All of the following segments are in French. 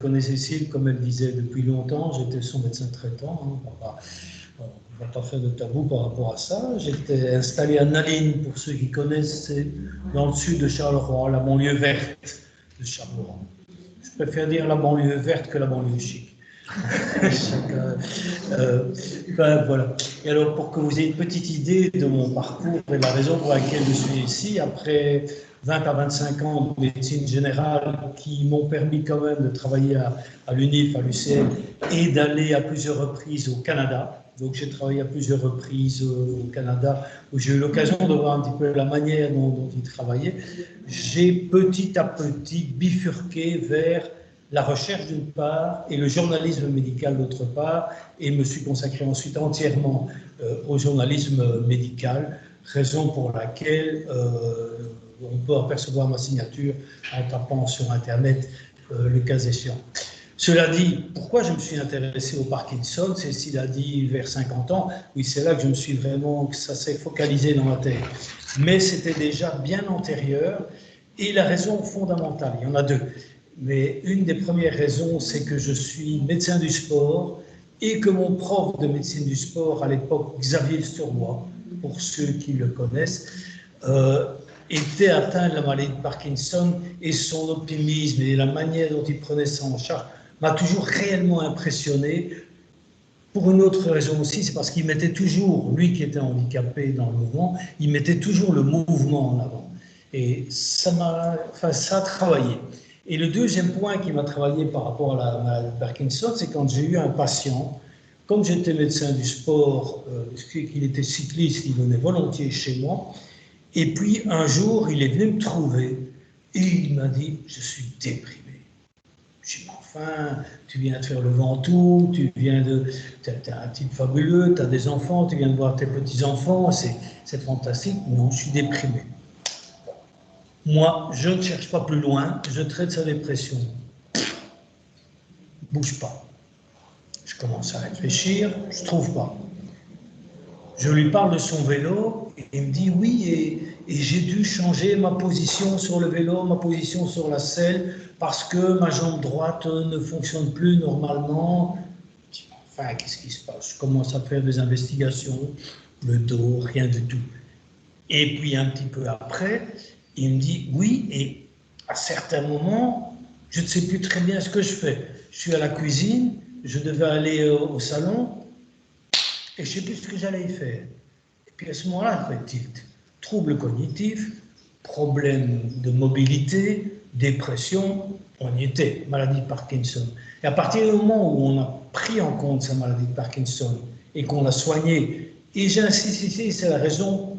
connais Cécile, comme elle disait, depuis longtemps. J'étais son médecin traitant. Hein. On ne va pas faire de tabou par rapport à ça. J'étais installé à Naline, pour ceux qui connaissent, c'est dans le sud de Charleroi, la banlieue verte de Charleroi. Je préfère dire la banlieue verte que la banlieue chic. Voilà. Et alors, pour que vous ayez une petite idée de mon parcours et de la raison pour laquelle je suis ici, après 20 à 25 ans de médecine générale qui m'ont permis quand même de travailler à l'UNIF, à l'UCL, et d'aller à plusieurs reprises au Canada. Donc j'ai travaillé à plusieurs reprises au Canada, où j'ai eu l'occasion de voir un petit peu la manière dont ils travaillaient. J'ai petit à petit bifurqué vers la recherche d'une part et le journalisme médical d'autre part, et me suis consacré ensuite entièrement au journalisme médical, raison pour laquelle on peut apercevoir ma signature en tapant sur Internet le cas échéant. Cela dit, pourquoi je me suis intéressé au Parkinson? Cécile a dit vers 50 ans, oui, c'est là que je me suis vraiment, que ça s'est focalisé dans ma tête. Mais c'était déjà bien antérieur, et la raison fondamentale, il y en a deux. Mais une des premières raisons, c'est que je suis médecin du sport et que mon prof de médecine du sport à l'époque, Xavier Sturlois, pour ceux qui le connaissent, était atteint de la maladie de Parkinson, et son optimisme et la manière dont il prenait ça en charge m'a toujours réellement impressionné. Pour une autre raison aussi, c'est parce qu'il mettait toujours, lui qui était handicapé dans le mouvement, il mettait toujours le mouvement en avant. Et ça a travaillé. Et le deuxième point qui m'a travaillé par rapport à la maladie de Parkinson, c'est quand j'ai eu un patient, comme j'étais médecin du sport, qu'il était cycliste, il venait volontiers chez moi, et puis un jour, il est venu me trouver, et il m'a dit, je suis déprimé. Je dis, enfin, tu viens de faire le Ventoux, tu as un type fabuleux, tu as des enfants, tu viens de voir tes petits-enfants, c'est fantastique. Non, je suis déprimé. Moi, je ne cherche pas plus loin, je traite sa dépression. Bouge pas. Je commence à réfléchir, je ne trouve pas. Je lui parle de son vélo, et il me dit oui, et j'ai dû changer ma position sur le vélo, ma position sur la selle, parce que ma jambe droite ne fonctionne plus normalement. Je dis, enfin, qu'est-ce qui se passe? Je commence à faire des investigations, le dos, rien du tout. Et puis un petit peu après, il me dit oui, et à certains moments, je ne sais plus très bien ce que je fais. Je suis à la cuisine, je devais aller au salon, et je ne sais plus ce que j'allais y faire. Et puis à ce moment-là, je fais tilt. Troubles cognitifs, problèmes de mobilité, dépression, on y était, maladie de Parkinson. Et à partir du moment où on a pris en compte sa maladie de Parkinson et qu'on l'a soignée, et j'insiste ici, c'est la raison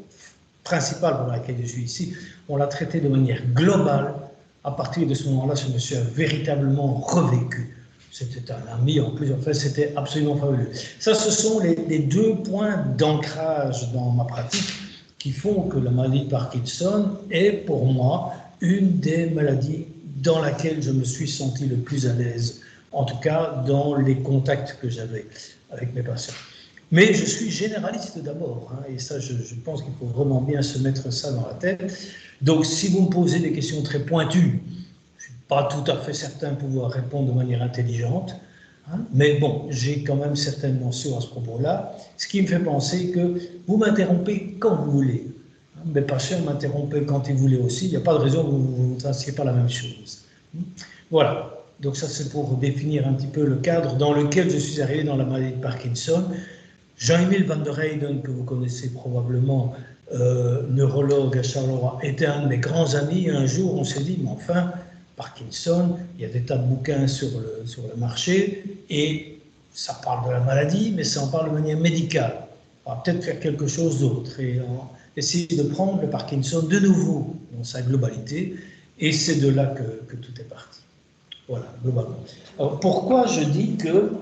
principale pour laquelle je suis ici, on l'a traité de manière globale. À partir de ce moment-là, ce monsieur a véritablement revécu. C'était un ami en plus, en fait, c'était absolument fabuleux. Ça, ce sont les deux points d'ancrage dans ma pratique qui font que la maladie de Parkinson est pour moi une des maladies dans laquelle je me suis senti le plus à l'aise, en tout cas dans les contacts que j'avais avec mes patients. Mais je suis généraliste d'abord, hein, et ça, je pense qu'il faut vraiment bien se mettre ça dans la tête. Donc, si vous me posez des questions très pointues, je ne suis pas tout à fait certain de pouvoir répondre de manière intelligente, hein, mais bon, j'ai quand même certaines mentions à ce propos-là, ce qui me fait penser que vous m'interrompez quand vous voulez. Mes patients m'interrompaient quand ils voulaient aussi, il n'y a pas de raison que vous ne fassiez pas la même chose. Voilà, donc ça c'est pour définir un petit peu le cadre dans lequel je suis arrivé dans la maladie de Parkinson. Jean-Émile van der Heyden, que vous connaissez probablement, neurologue à Charleroi, était un de mes grands amis. Un jour, on s'est dit, mais enfin, Parkinson, il y a des tas de bouquins sur le marché, et ça parle de la maladie, mais ça en parle de manière médicale. On va peut-être faire quelque chose d'autre, et essayer de prendre le Parkinson de nouveau dans sa globalité, et c'est de là que tout est parti. Voilà, globalement. Alors, pourquoi je dis que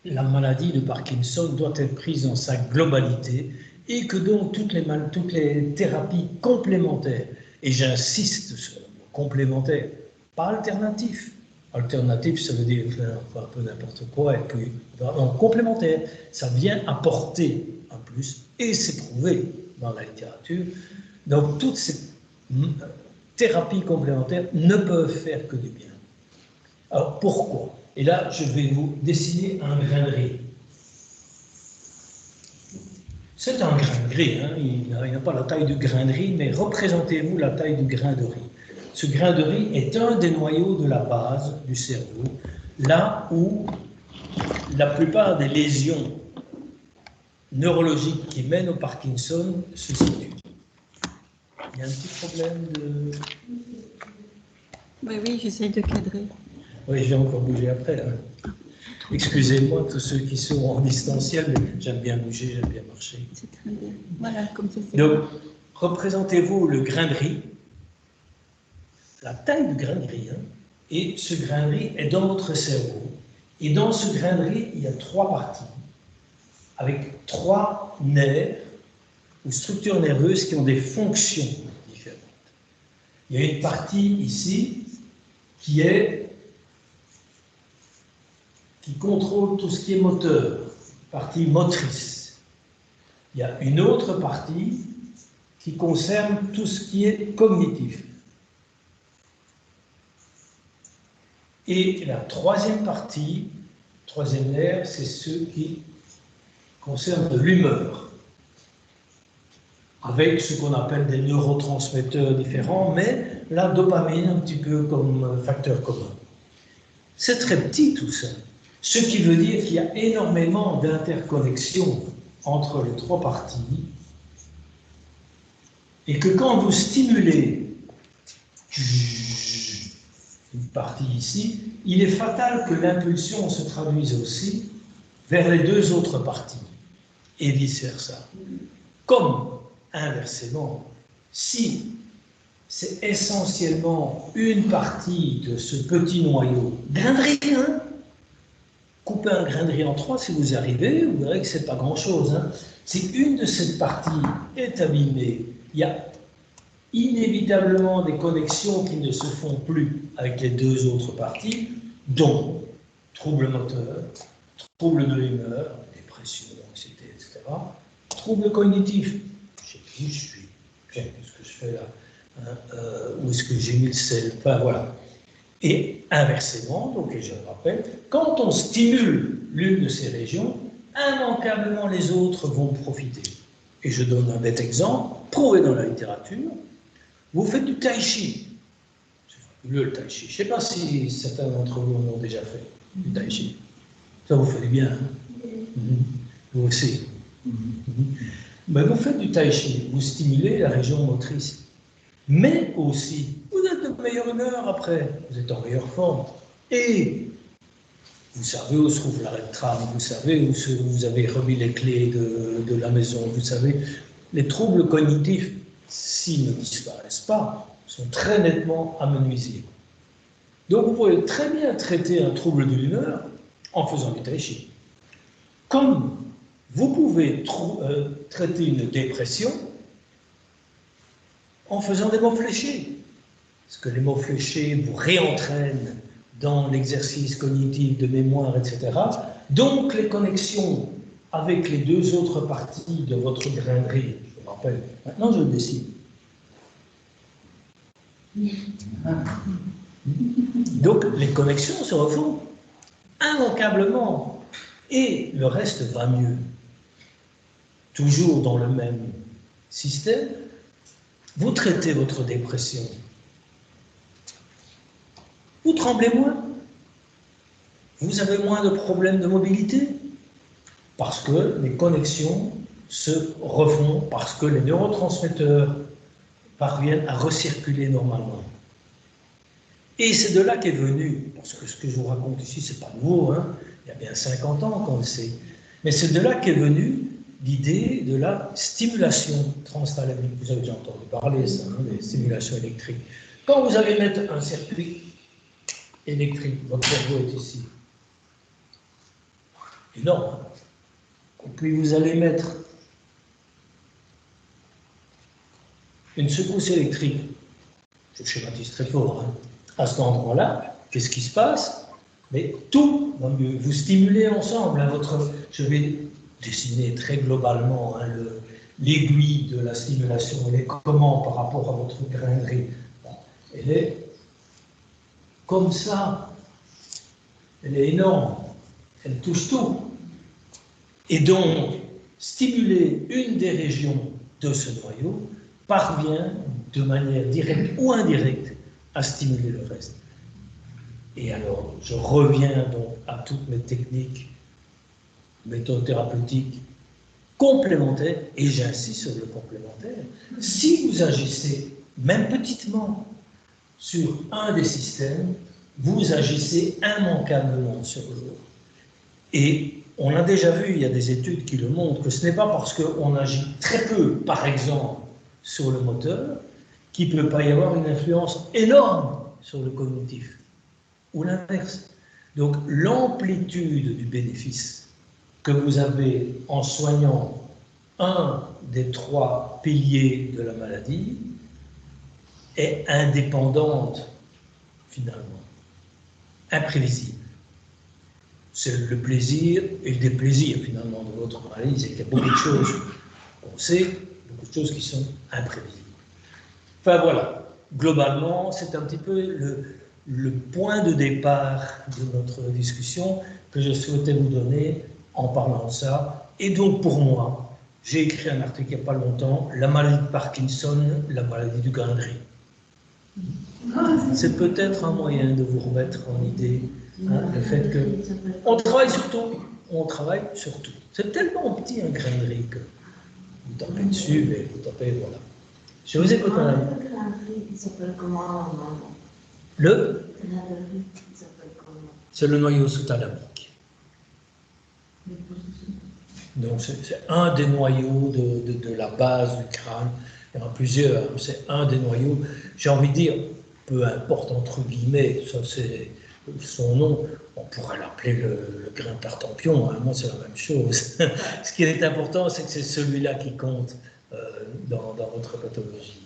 la maladie de Parkinson doit être prise dans sa globalité, et que donc toutes les thérapies complémentaires, et j'insiste sur le mot complémentaire, pas alternatif. Alternatif, ça veut dire faire un peu n'importe quoi, et puis donc, complémentaire, ça vient apporter un plus, et c'est prouvé dans la littérature. Donc toutes ces thérapies complémentaires ne peuvent faire que du bien. Alors pourquoi? Et là, je vais vous dessiner un grain de riz. C'est un grain de riz, hein. Il n'a pas la taille du grain de riz, mais représentez-vous la taille du grain de riz. Ce grain de riz est un des noyaux de la base du cerveau, là où la plupart des lésions neurologiques qui mènent au Parkinson se situent. Il y a un petit problème de... Oui, j'essaye de cadrer. Oui, je vais encore bouger après, là. Excusez-moi, tous ceux qui sont en distanciel, mais j'aime bien bouger, j'aime bien marcher. C'est très bien. Voilà, comme ça. Donc, représentez-vous le grain de riz, la taille du grain de riz, hein, et ce grain de riz est dans votre cerveau. Et dans ce grain de riz, il y a 3 parties, avec 3 nerfs ou structures nerveuses qui ont des fonctions différentes. Il y a une partie ici qui contrôle tout ce qui est moteur, partie motrice. Il y a une autre partie qui concerne tout ce qui est cognitif. Et la troisième partie, troisième nerf, c'est ceux qui concernent de l'humeur, avec ce qu'on appelle des neurotransmetteurs différents, mais la dopamine un petit peu comme facteur commun. C'est très petit tout ça. Ce qui veut dire qu'il y a énormément d'interconnexions entre les 3 parties et que quand vous stimulez une partie ici, il est fatal que l'impulsion se traduise aussi vers les 2 autres parties et vice-versa. Comme, inversement, si c'est essentiellement une partie de ce petit noyau, grain de riz, hein, couper un grain de riz en 3, si vous y arrivez, vous verrez que ce n'est pas grand-chose. Hein. Si une de ces parties est abîmée, il y a inévitablement des connexions qui ne se font plus avec les 2 autres parties, dont troubles moteurs, troubles de l'humeur, dépression, anxiété, etc., troubles cognitifs. Je sais qui je suis, qu'est-ce que je fais là, hein, où est-ce que j'ai mis le sel, enfin voilà. Et inversement, donc, et je le rappelle, quand on stimule l'une de ces régions, immanquablement les autres vont profiter. Et je donne un bête exemple, prouvé dans la littérature. Vous faites du tai chi. C'est fabuleux le tai chi. Je ne sais pas si certains d'entre vous en ont déjà fait, du tai chi. Ça vous fait du bien, hein? Vous aussi. Mais vous faites du tai chi, vous stimulez la région motrice. Mais aussi, vous êtes de meilleure humeur après, vous êtes en meilleure forme. Et vous savez où se trouve l'arrêt de tram, vous savez où vous avez remis les clés de la maison, vous savez, les troubles cognitifs, s'ils ne disparaissent pas, sont très nettement amenuisés. Donc vous pouvez très bien traiter un trouble de l'humeur en faisant du tai chi. Comme vous pouvez traiter une dépression en faisant des mots fléchés. Parce que les mots fléchés vous réentraînent dans l'exercice cognitif de mémoire, etc. Donc les connexions avec les 2 autres parties de votre grain de riz, je vous rappelle, maintenant je le dessine. Donc les connexions se refont immanquablement et le reste va mieux. Toujours dans le même système, vous traitez votre dépression. Vous tremblez moins. Vous avez moins de problèmes de mobilité parce que les connexions se refont, parce que les neurotransmetteurs parviennent à recirculer normalement. Et c'est de là qu'est venu, parce que ce que je vous raconte ici, c'est pas nouveau, hein, il y a bien 50 ans qu'on le sait, mais c'est de là qu'est venue l'idée de la stimulation transthalamique. Vous avez déjà entendu parler, ça, hein, des stimulations électriques. Quand vous allez mettre un circuit électrique, votre cerveau est ici. Énorme. Hein. Et puis vous allez mettre une secousse électrique, je schématise très fort, hein, à cet endroit-là, qu'est-ce qui se passe? Mais tout va mieux. Vous stimulez ensemble hein, je vais dessiner très globalement hein, l'aiguille de la stimulation. Elle est comment par rapport à votre grain de riz? Elle est comme ça. elle est énorme, elle touche tout. Et donc, stimuler une des régions de ce noyau parvient de manière directe ou indirecte à stimuler le reste. Et alors, je reviens donc à toutes mes techniques, méthodes thérapeutiques complémentaires, et j'insiste sur le complémentaire. Si vous agissez, même petitement, sur un des systèmes, vous agissez immanquablement sur l'autre. Et on a déjà vu, il y a des études qui le montrent, que ce n'est pas parce qu'on agit très peu, par exemple, sur le moteur, qu'il ne peut pas y avoir une influence énorme sur le cognitif, ou l'inverse. Donc l'amplitude du bénéfice que vous avez en soignant un des 3 piliers de la maladie est indépendante, finalement, imprévisible. C'est le plaisir et le déplaisir, finalement, de votre maladie, c'est qu'il y a beaucoup de choses qu'on sait, beaucoup de choses qui sont imprévisibles. Enfin voilà, globalement, c'est un petit peu le point de départ de notre discussion que je souhaitais vous donner en parlant de ça. Et donc pour moi, j'ai écrit un article il n'y a pas longtemps, la maladie de Parkinson, la maladie du grain de riz. C'est peut-être un moyen de vous remettre en idée le fait que on travaille sur tout. On travaille sur tout. C'est tellement petit un grain de riz que vous tapez dessus et vous tapez, voilà. Je vous écoute, madame. Le grain de riz, il s'appelle comment? Le Grain de riz, il s'appelle comment? C'est le noyau sous-thalamique. Donc c'est un des noyaux de la base du crâne. Il y en a plusieurs, c'est un des noyaux. J'ai envie de dire, peu importe entre guillemets, ça c'est son nom, on pourrait l'appeler le grain tartampion, hein, moi c'est la même chose. Ce qui est important, c'est que c'est celui-là qui compte dans votre pathologie.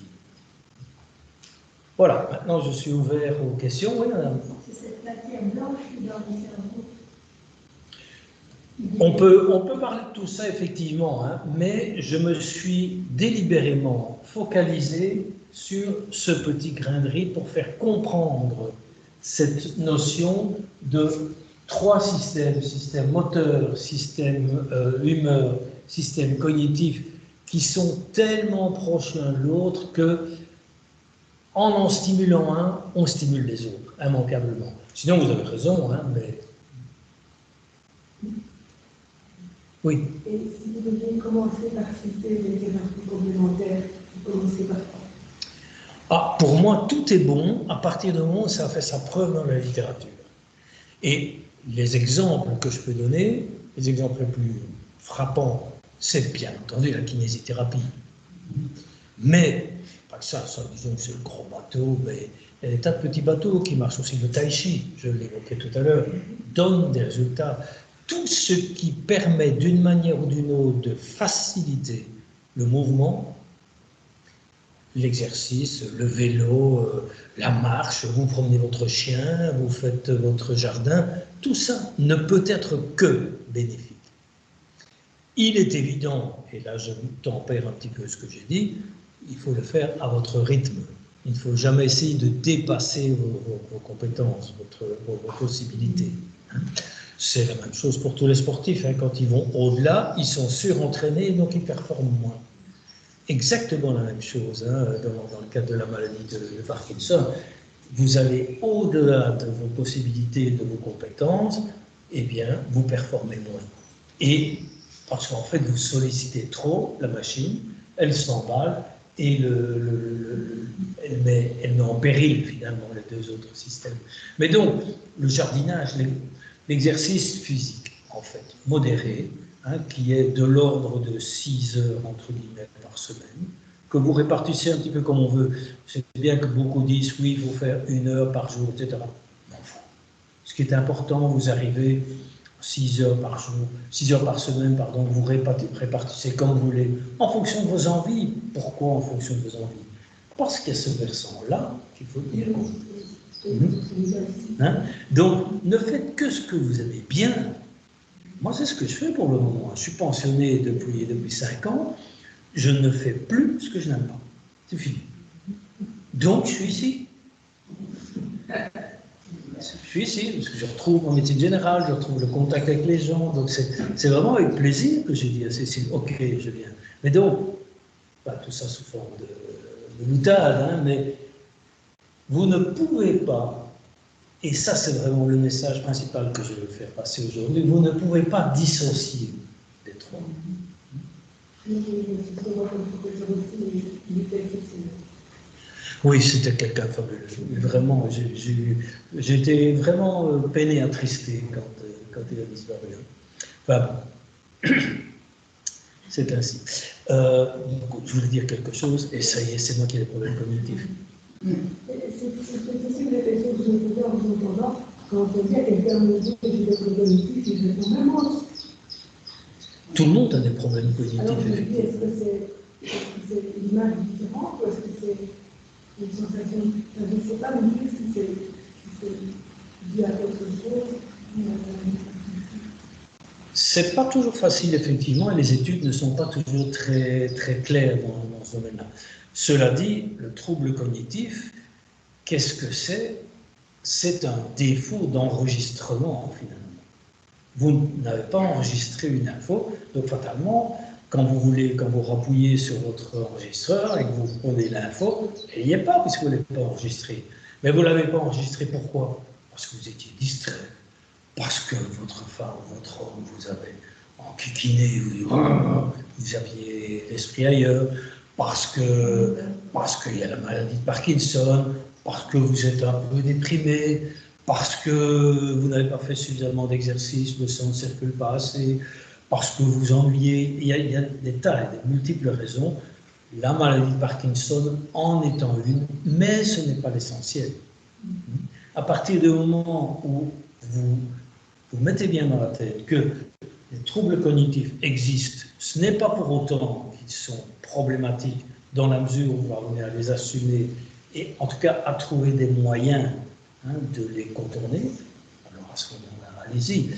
Voilà, maintenant je suis ouvert aux questions. Oui, madame. C'est cette matière blanche qui est dans le cerveau. On peut parler de tout ça, effectivement, hein, mais je me suis délibérément focalisé sur ce petit grain de riz pour faire comprendre cette notion de 3 systèmes, système moteur, système humeur, système cognitif, qui sont tellement proches l'un de l'autre que, en stimulant un, on stimule les autres, immanquablement. Sinon, vous avez raison, hein, mais... Oui. Et si vous deviez commencer par citer des thérapies complémentaires, vous commencez par quoi? Ah, pour moi, tout est bon à partir du moment où ça a fait sa preuve dans la littérature. Et les exemples que je peux donner, les exemples les plus frappants, c'est bien entendu la kinésithérapie. Mais, pas que ça, disons que c'est le gros bateau, mais il y a des tas de petits bateaux qui marchent aussi. Le tai chi, je l'évoquais tout à l'heure, donne des résultats. Tout ce qui permet d'une manière ou d'une autre de faciliter le mouvement, l'exercice, le vélo, la marche, vous promenez votre chien, vous faites votre jardin, tout ça ne peut être que bénéfique. Il est évident, et là je tempère un petit peu ce que j'ai dit, il faut le faire à votre rythme. Il ne faut jamais essayer de dépasser vos compétences, vos possibilités. C'est la même chose pour tous les sportifs. Quand ils vont au-delà, ils sont surentraînés, donc ils performent moins. Exactement la même chose dans le cadre de la maladie de Parkinson. Vous allez au-delà de vos possibilités, de vos compétences, eh bien, vous performez moins. Et parce qu'en fait, vous sollicitez trop la machine, elle s'emballe et elle met en péril finalement les 2 autres systèmes. Mais donc, le jardinage, l'exercice physique, en fait, modéré, qui est de l'ordre de 6 heures, entre guillemets, par semaine, que vous répartissez un petit peu comme on veut. C'est bien que beaucoup disent, oui, il faut faire 1 heure par jour, etc. Non, ce qui est important, vous arrivez 6 heures par jour, 6 heures par semaine, pardon, vous répartissez comme vous voulez, en fonction de vos envies. Pourquoi en fonction de vos envies? Parce qu'il y a ce versant-là qu'il faut tenir compte. Donc, ne faites que ce que vous aimez bien. Moi, c'est ce que je fais pour le moment. Je suis pensionné depuis 5 ans. Je ne fais plus ce que je n'aime pas. C'est fini. Donc, je suis ici. Si, parce que je retrouve mon métier général, je retrouve le contact avec les gens, donc c'est vraiment avec plaisir que j'ai dit à Cécile, ok, je viens. Mais donc, pas tout ça sous forme de boutade, hein, mais vous ne pouvez pas, et ça c'est vraiment le message principal que je veux faire passer aujourd'hui, vous ne pouvez pas dissocier les trois. Oui, c'était quelqu'un de fabuleux. Vraiment, j'étais vraiment peiné, attristé quand il a disparu. Enfin, c'est ainsi. Je voulais dire quelque chose, et ça y est, c'est moi qui ai des problèmes cognitifs. C'est aussi une réflexion que je me faisais en vous entendant, quand on dit à quelqu'un me dit que j'ai des problèmes cognitifs, je réponds vraiment. Tout le monde a des problèmes cognitifs. Alors je me dis, est-ce que c'est une image différente ou est-ce que c'est une sensation? Je ne sais pas me dire si c'est dû à quelque chose. C'est pas toujours facile, effectivement, et les études ne sont pas toujours très, très claires dans ce domaine-là. Cela dit, le trouble cognitif, qu'est-ce que c'est? C'est un défaut d'enregistrement, finalement. Vous n'avez pas enregistré une info, donc fatalement, quand vous rappuyez sur votre enregistreur et que vous prenez l'info, elle n'y est pas puisque vous ne l'avez pas enregistrée. Mais vous ne l'avez pas enregistrée, pourquoi? Parce que vous étiez distrait, parce que votre femme, votre homme vous avait enquiquiné, vous aviez l'esprit ailleurs, parce qu'il y a la maladie de Parkinson, parce que vous êtes un peu déprimé, parce que vous n'avez pas fait suffisamment d'exercice, le sang ne circule pas assez, parce que vous ennuyez. Il y a des tas et des multiples raisons. La maladie de Parkinson en étant une, mais ce n'est pas l'essentiel. À partir du moment où vous mettez bien dans la tête que les troubles cognitifs existent, ce n'est pas pour autant qu'ils sont problématiques dans la mesure où vous parvenez à les assumer et en tout cas à trouver des moyens de les contourner, alors à ce moment-là, allez-y.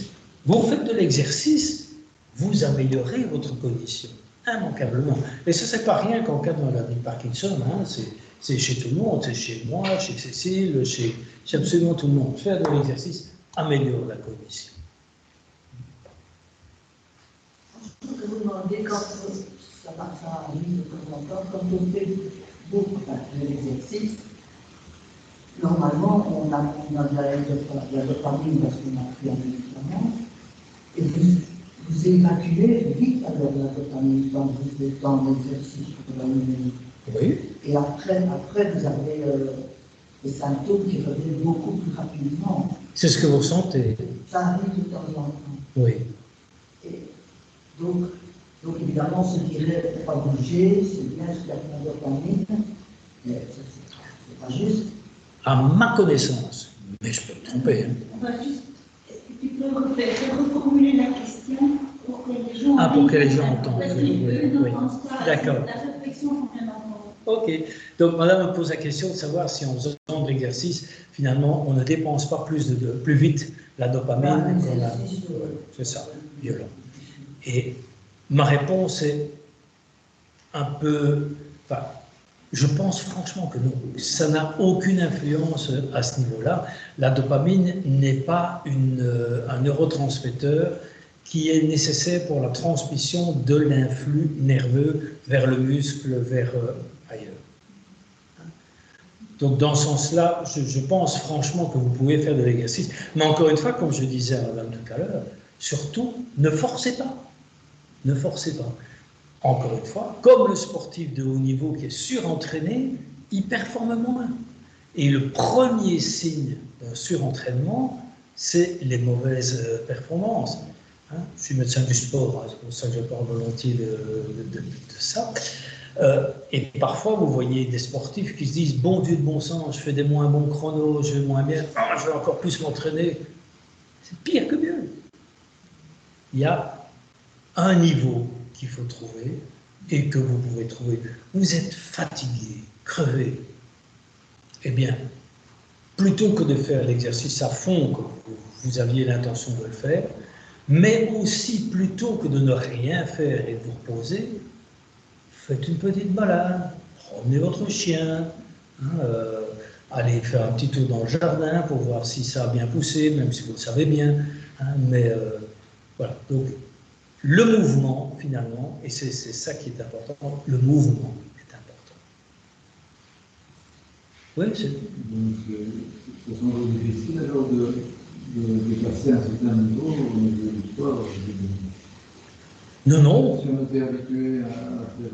Vous faites de l'exercice, vous améliorez votre cognition, immanquablement. Et ça, c'est pas rien qu'en cas de maladie de Parkinson, c'est chez tout le monde, c'est chez moi, chez Cécile, chez absolument tout le monde. Faire de l'exercice améliore la cognition. Je voudrais vous demander, quand ça arrive de temps en temps, quand on fait beaucoup de l'exercice, normalement, on a de la dopamine parce qu'on a pris un médicament, et vous évacuez vite alors la dopamine dans l'exercice. Oui. Et après vous avez des symptômes qui reviennent beaucoup plus rapidement. C'est ce que vous ressentez. Ça arrive de temps en temps. Oui. Et donc évidemment, ce qui dirait ne pas bouger, c'est bien ce qu'il y a de la dopamine, mais c'est pas juste. À ma connaissance, mais je peux me tromper. On va juste, tu peux reformuler la question pour que les gens pour que les gens entendent. Parce qu'eux ne pensent pas. D'accord. La réflexion complètement. Ok. Donc, madame me pose la question de savoir si en faisant de l'exercice, finalement, on ne dépense pas plus vite la dopamine. C'est ça, violent. Et ma réponse est un peu... Enfin, je pense franchement que non. Ça n'a aucune influence à ce niveau-là. La dopamine n'est pas un neurotransmetteur qui est nécessaire pour la transmission de l'influx nerveux vers le muscle, vers ailleurs. Donc dans ce sens-là, je pense franchement que vous pouvez faire de l'exercice. Mais encore une fois, comme je disais à madame tout à l'heure, surtout, ne forcez pas. Ne forcez pas. Encore une fois, comme le sportif de haut niveau qui est surentraîné, il performe moins. Et le premier signe d'un surentraînement, c'est les mauvaises performances. Je suis médecin du sport, c'est pour ça que je parle volontiers de ça. Et parfois, vous voyez des sportifs qui se disent « Bon Dieu de bon sens, je fais des moins bons chronos, je vais moins bien, je vais encore plus m'entraîner. » C'est pire que mieux. Il y a un niveau qu'il faut trouver et que vous pouvez trouver. Vous êtes fatigué, crevé. Eh bien, plutôt que de faire l'exercice à fond comme vous aviez l'intention de le faire, mais aussi plutôt que de ne rien faire et de vous reposer, faites une petite balade, promenez votre chien, allez faire un petit tour dans le jardin pour voir si ça a bien poussé, même si vous le savez bien. Hein, mais voilà. Donc, le mouvement, finalement, et c'est ça qui est important, le mouvement est important. Oui, c'est. Donc, ce sont difficile alors de passer à un certain niveau au niveau du sport. Non, non. Si on était habitué à faire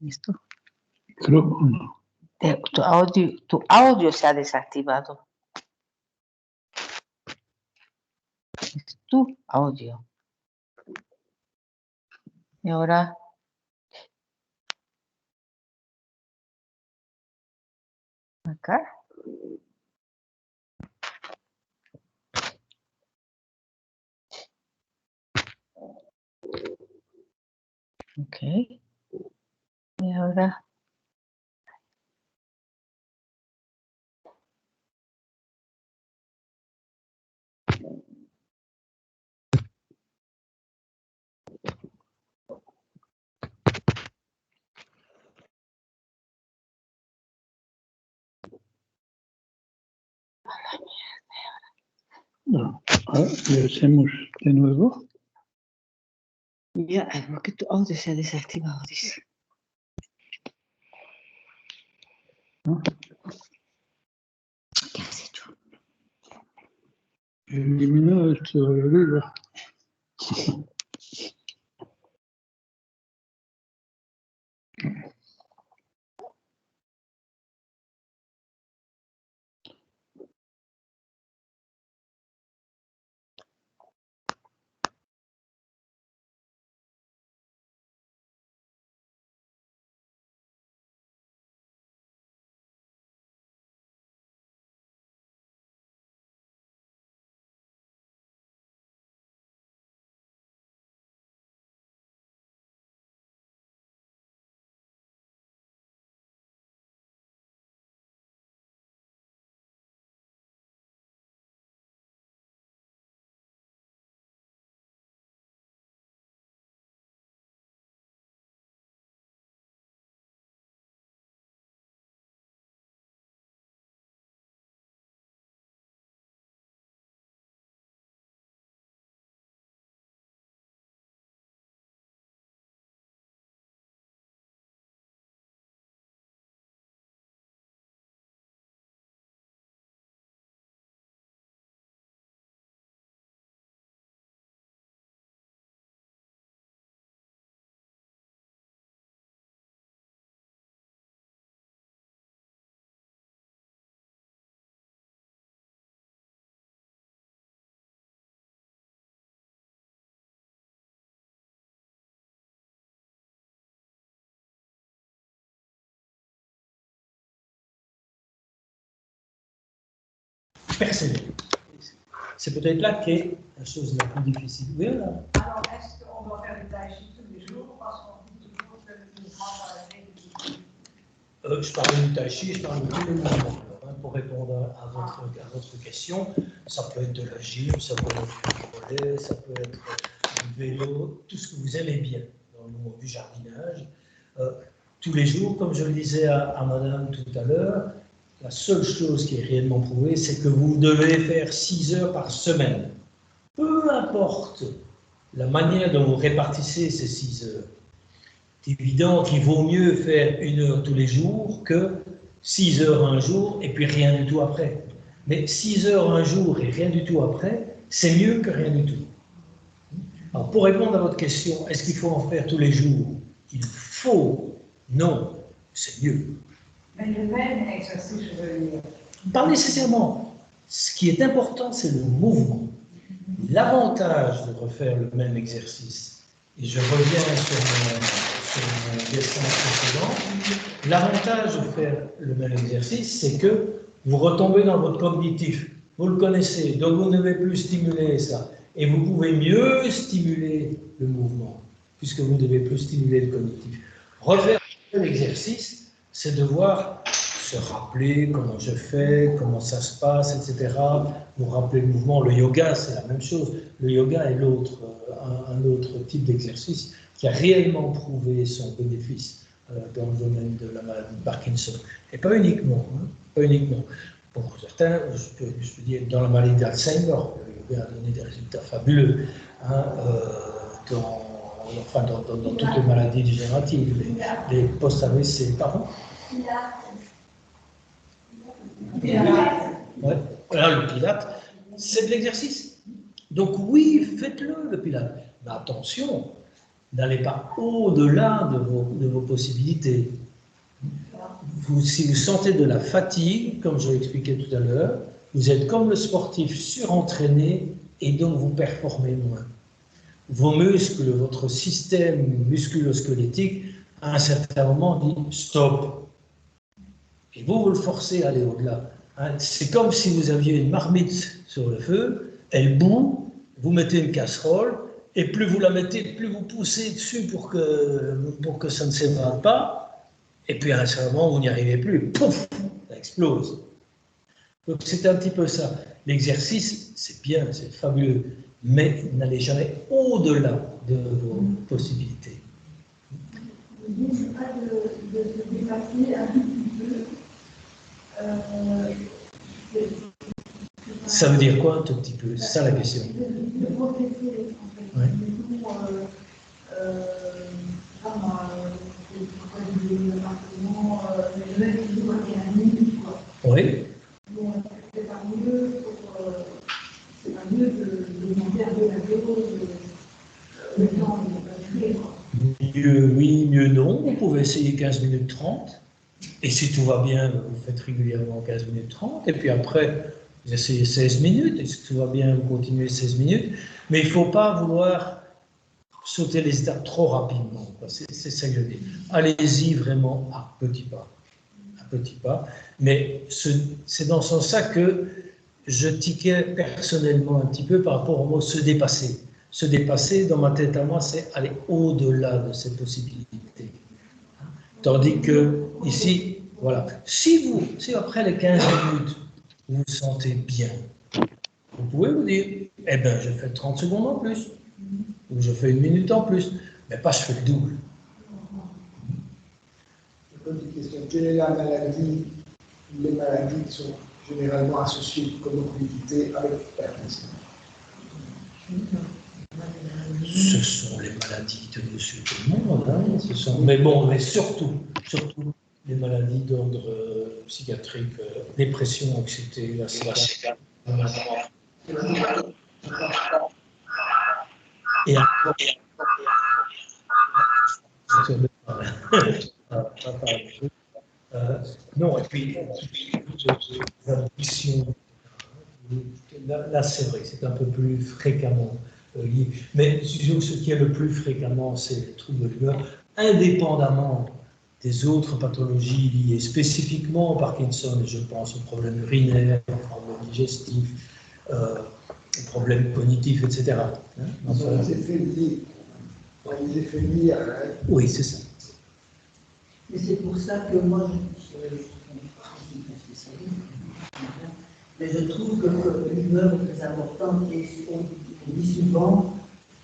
Listo. Creo, Tu audio se ha desactivado. Es tu audio. Y ahora. Acá. Ok. Y ahora. no. Le hacemos de nuevo. Ya, porque tu audio se ha desactivado, dice. ¿No? ¿Qué has hecho? Elimina esto de arriba. persévérer. C'est peut-être là qu'est la chose la plus difficile. Oui, là. Alors, est-ce qu'on doit faire le tai chi tous les jours parce qu'on dit toujours que le mouvement va rester Je parle du tai chi, je parle de tous les mouvements. Pour répondre à votre question, ça peut être de la gym, ça peut être du volet, ça peut être du vélo, tout ce que vous aimez bien dans le monde du jardinage. Tous les jours, comme je le disais à madame tout à l'heure, la seule chose qui est réellement prouvée, c'est que vous devez faire 6 heures par semaine. Peu importe la manière dont vous répartissez ces 6 heures. C'est évident qu'il vaut mieux faire 1 heure tous les jours que 6 heures un jour et puis rien du tout après. Mais 6 heures un jour et rien du tout après, c'est mieux que rien du tout. Alors, pour répondre à votre question, est-ce qu'il faut en faire tous les jours? Il faut. Non, c'est mieux. Mais le même exercice, je veux dire. Pas nécessairement. Ce qui est important, c'est le mouvement. L'avantage de refaire le même exercice, et je reviens sur mon dessin précédent, l'avantage de faire le même exercice, c'est que vous retombez dans votre cognitif. Vous le connaissez, donc vous ne devez plus stimuler ça. Et vous pouvez mieux stimuler le mouvement, puisque vous ne devez plus stimuler le cognitif. Refaire l'exercice, c'est devoir se rappeler comment je fais, comment ça se passe, etc. Vous rappeler le mouvement. Le yoga, c'est la même chose. Le yoga est un autre type d'exercice qui a réellement prouvé son bénéfice dans le domaine de la maladie de Parkinson. Et pas uniquement. Pas uniquement. Pour certains, je peux dire, dans la maladie d'Alzheimer, le yoga a donné des résultats fabuleux. Dans toutes les maladies dégénératives, les post-AVC, pardon. Ouais. Voilà, le pilate, c'est de l'exercice. Donc oui, faites-le, le pilate. Mais attention, n'allez pas au-delà de vos possibilités. Si vous sentez de la fatigue, comme je l'expliquais tout à l'heure, vous êtes comme le sportif surentraîné et donc vous performez moins. Vos muscles, votre système musculo-squelettique, à un certain moment dit stop. Et vous le forcez à aller au-delà. C'est comme si vous aviez une marmite sur le feu, elle bout, vous mettez une casserole, et plus vous la mettez, plus vous poussez dessus pour que ça ne s'évade pas, et puis à un certain moment, vous n'y arrivez plus, pouf, ça explose. Donc c'est un petit peu ça. L'exercice, c'est bien, c'est fabuleux, mais n'allez jamais au-delà de vos possibilités. Je ne sais pas de dépasser un tout petit peu. Ça veut dire quoi un tout petit peu? C'est ça la question. De progresser, en fait. Ouais. Le même toujours à 15 minutes, quoi. Oui. Bon, c'est pas mieux de demander un peu la dose, le temps de passer, quoi. Mieux oui, mieux non. Vous pouvez essayer 15 minutes 30. Et si tout va bien, vous faites régulièrement 15 minutes 30. Et puis après, vous essayez 16 minutes. Et si tout va bien, vous continuez 16 minutes. Mais il ne faut pas vouloir sauter les étapes trop rapidement. C'est ça que je dis. Allez-y vraiment à petits pas. À petits pas. Mais c'est dans ce sens-là que je tiquais personnellement un petit peu par rapport au mot se dépasser. Se dépasser, dans ma tête à moi, c'est aller au-delà de ces possibilités. Tandis que, ici, voilà, si après les 15 minutes, vous vous sentez bien, vous pouvez vous dire, eh bien, je fais 30 secondes en plus, ou je fais 1 minute en plus, mais pas je fais le double. Je pose une question. Quelle est la maladie, les maladies qui sont généralement associées de comorbidité avec Parkinson? Ce sont les maladies de monsieur tout le monde, hein, mais bon, mais surtout les maladies d'ordre psychiatrique, dépression, anxiété, la CK. Et encore, non, et puis l'ambition, là c'est vrai, c'est un peu plus fréquemment lié. Mais ce qui est le plus fréquemment, c'est les troubles de l'humeur, indépendamment des autres pathologies liées spécifiquement au Parkinson, je pense aux problèmes urinaires, aux problèmes digestifs, problèmes cognitifs, etc. Hein, Enfin, les effets liés. Les effets liés à... Oui, c'est ça. Et c'est pour ça que moi, je suis pas spécialiste, mais je trouve que l'humeur est très importante et on dit souvent,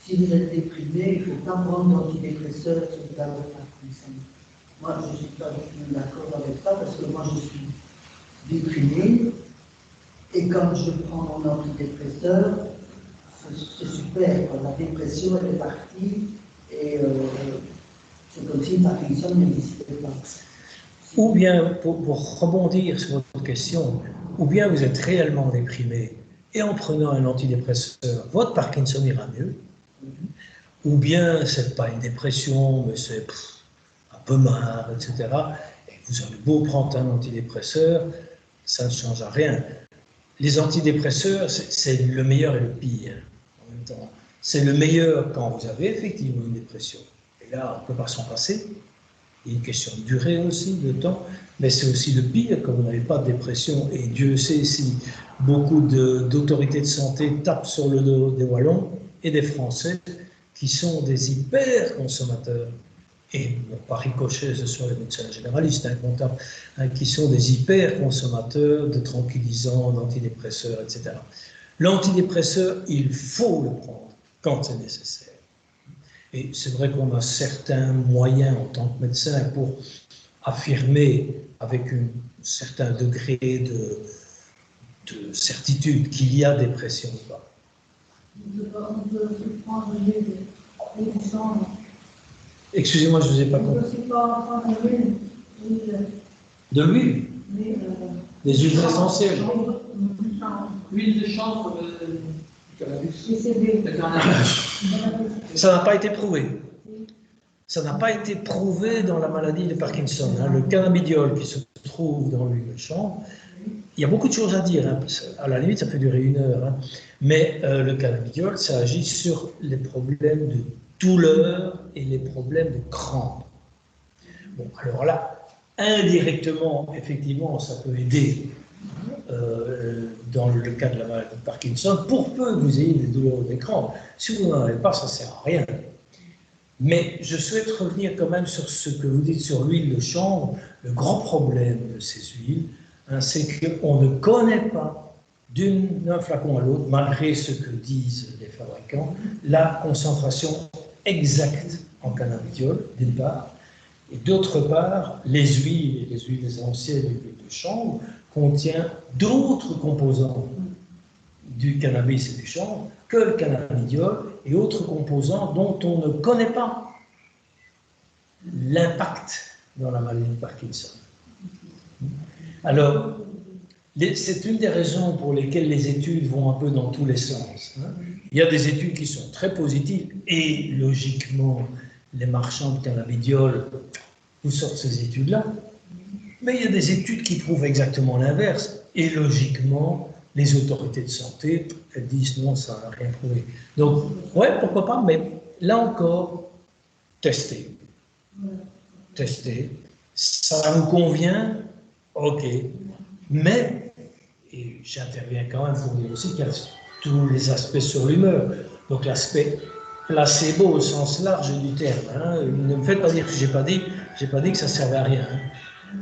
si vous êtes déprimé, il ne faut pas prendre d'antidépresseurs sur le cas de Parkinson. Moi, je ne suis pas du tout d'accord avec ça parce que moi, je suis déprimé et quand je prends mon antidépresseur, c'est super, quoi. La dépression elle est partie et c'est comme si Parkinson n'existait pas. Ou bien, pour rebondir sur votre question, ou bien vous êtes réellement déprimé et en prenant un antidépresseur, votre Parkinson ira mieux, ou bien c'est pas une dépression, mais c'est un peu marre, etc. Et vous avez beau prendre un antidépresseur, ça ne change rien. Les antidépresseurs, c'est le meilleur et le pire en même temps. C'est le meilleur quand vous avez effectivement une dépression. Et là, on ne peut pas s'en passer. Il y a une question de durée aussi, de temps, mais c'est aussi le pire quand vous n'avez pas de dépression. Et Dieu sait si beaucoup d'autorités de santé tapent sur le dos des Wallons et des Français qui sont des hyper consommateurs. Et bon, par ricochet, ce sont les médecins généralistes, comptables, qui sont des hyper consommateurs de tranquillisants, d'antidépresseurs, etc. L'antidépresseur, il faut le prendre quand c'est nécessaire. Et c'est vrai qu'on a certains moyens en tant que médecin pour affirmer avec un certain degré de certitude qu'il y a dépression ou pas. On peut aussi prendre les chambres. Excusez-moi, je ne vous ai pas On peut compris. aussi prendre l'huile. De l'huile? Des huiles essentielles? L'huile de chanvre, le cannabis. Ça n'a pas été prouvé. Ça n'a pas été prouvé dans la maladie de Parkinson. Hein. Le cannabidiol qui se trouve dans l'huile de chanvre, il y a beaucoup de choses à dire. Hein. À la limite, ça peut durer 1 heure. Hein. Mais le cannabidiol, ça agit sur les problèmes de douleur et les problèmes de crampes. Bon, alors là, indirectement, effectivement, ça peut aider dans le cas de la maladie de Parkinson, pour peu que vous ayez des douleurs ou des crampes. Si vous n'en avez pas, ça ne sert à rien. Mais je souhaite revenir quand même sur ce que vous dites sur l'huile de chanvre. Le grand problème de ces huiles, hein, c'est qu'on ne connaît pas d'un flacon à l'autre, malgré ce que disent les fabricants, la concentration exacte en cannabidiol, d'une part, et d'autre part, les huiles essentielles et l'huile de chanvre contient d'autres composants du cannabis et du chanvre que le cannabidiol et autres composants dont on ne connaît pas l'impact dans la maladie de Parkinson. Alors, c'est une des raisons pour lesquelles les études vont un peu dans tous les sens. Hein. Il y a des études qui sont très positives et logiquement, les marchands de cannabidiol vous sortent ces études-là. Mais il y a des études qui prouvent exactement l'inverse. Et logiquement, les autorités de santé, elles disent non, ça n'a rien prouvé. Donc, ouais, pourquoi pas, mais là encore, testez. Testez. Ça vous convient? Ok. Mais, et j'interviens quand même pour dire aussi qu'il y a tous les aspects sur l'humeur. Donc l'aspect placebo au sens large du terme. Hein. Ne me faites pas dire que j'ai pas dit que ça servait à rien. Hein.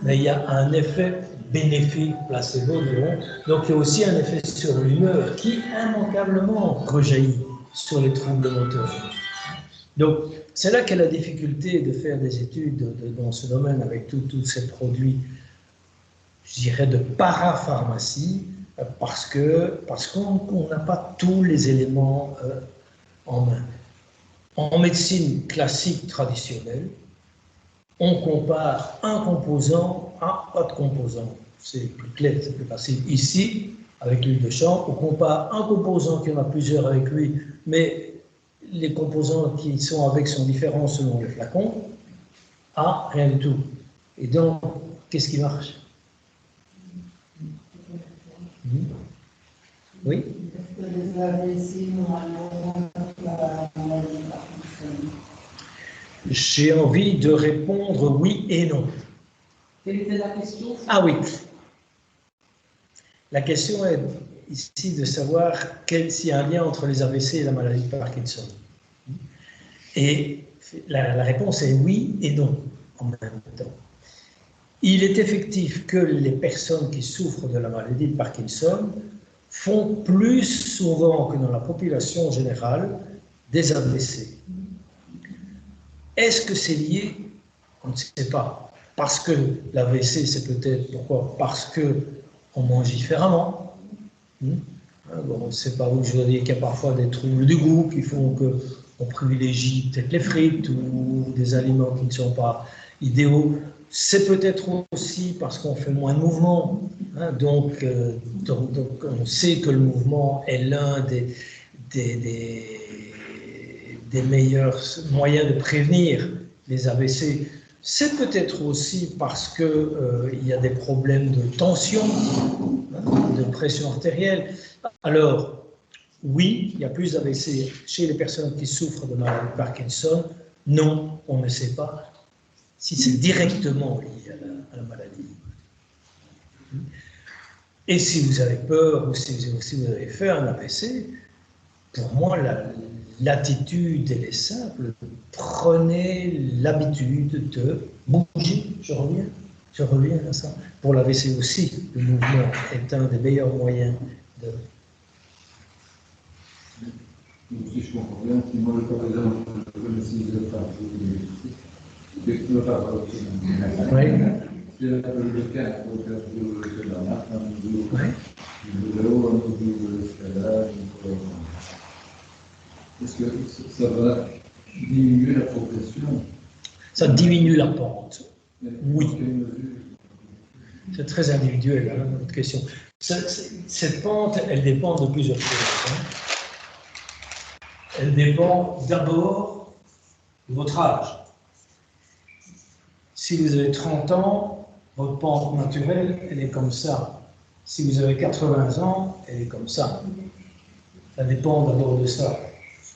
Mais il y a un effet bénéfique placebo, dirons. Donc il y a aussi un effet sur l'humeur qui immanquablement rejaillit sur les troubles moteurs. Donc c'est là qu'est la difficulté de faire des études dans ce domaine avec tous ces produits, je dirais, de parapharmacie, parce qu'on n'a pas tous les éléments en main. En médecine classique traditionnelle, on compare un composant à pas de composant. C'est plus clair, c'est plus facile. Ici, avec l'huile de chanvre, on compare un composant qui en a plusieurs avec lui, mais les composants qui sont avec sont différents selon le flacon, à rien du tout. Et donc, qu'est-ce qui marche? Oui? J'ai envie de répondre oui et non. Quelle était la question? Ah oui. La question est, ici de savoir s'il y a un lien entre les AVC et la maladie de Parkinson. Et la réponse est oui et non en même temps. Il est effectif que les personnes qui souffrent de la maladie de Parkinson font plus souvent que dans la population générale des AVC. Est-ce que c'est lié? On ne sait pas. Parce que l'AVC, c'est peut-être pourquoi? Parce qu'on mange différemment. Bon, on ne sait pas où je veux dire qu'il y a parfois des troubles du goût qui font qu'on privilégie peut-être les frites ou des aliments qui ne sont pas idéaux. C'est peut-être aussi parce qu'on fait moins de mouvement. Donc, on sait que le mouvement est l'un des meilleurs moyens de prévenir les AVC. C'est peut-être aussi parce qu'il y a des problèmes de tension, de pression artérielle. Alors, oui, il y a plus d'AVC chez les personnes qui souffrent de maladie de Parkinson. Non, on ne sait pas si c'est directement lié à la maladie. Et si vous avez peur ou si vous avez fait un AVC, pour moi, l'attitude, elle est simple. Prenez l'habitude de bouger. Je reviens à ça. Pour l'AVC aussi, le mouvement est un des meilleurs moyens de... Donc, si je comprends bien, si moi, par exemple, je connaissais le pas, je ne pas voir c'est le cas de la marque, du vélo, de l'escalade, est-ce que ça va diminuer la progression? Ça diminue la pente. Oui. C'est très individuel, votre question. Cette pente, elle dépend de plusieurs choses. Elle dépend d'abord de votre âge. Si vous avez 30 ans, votre pente naturelle, elle est comme ça. Si vous avez 80 ans, elle est comme ça. Ça dépend d'abord de ça.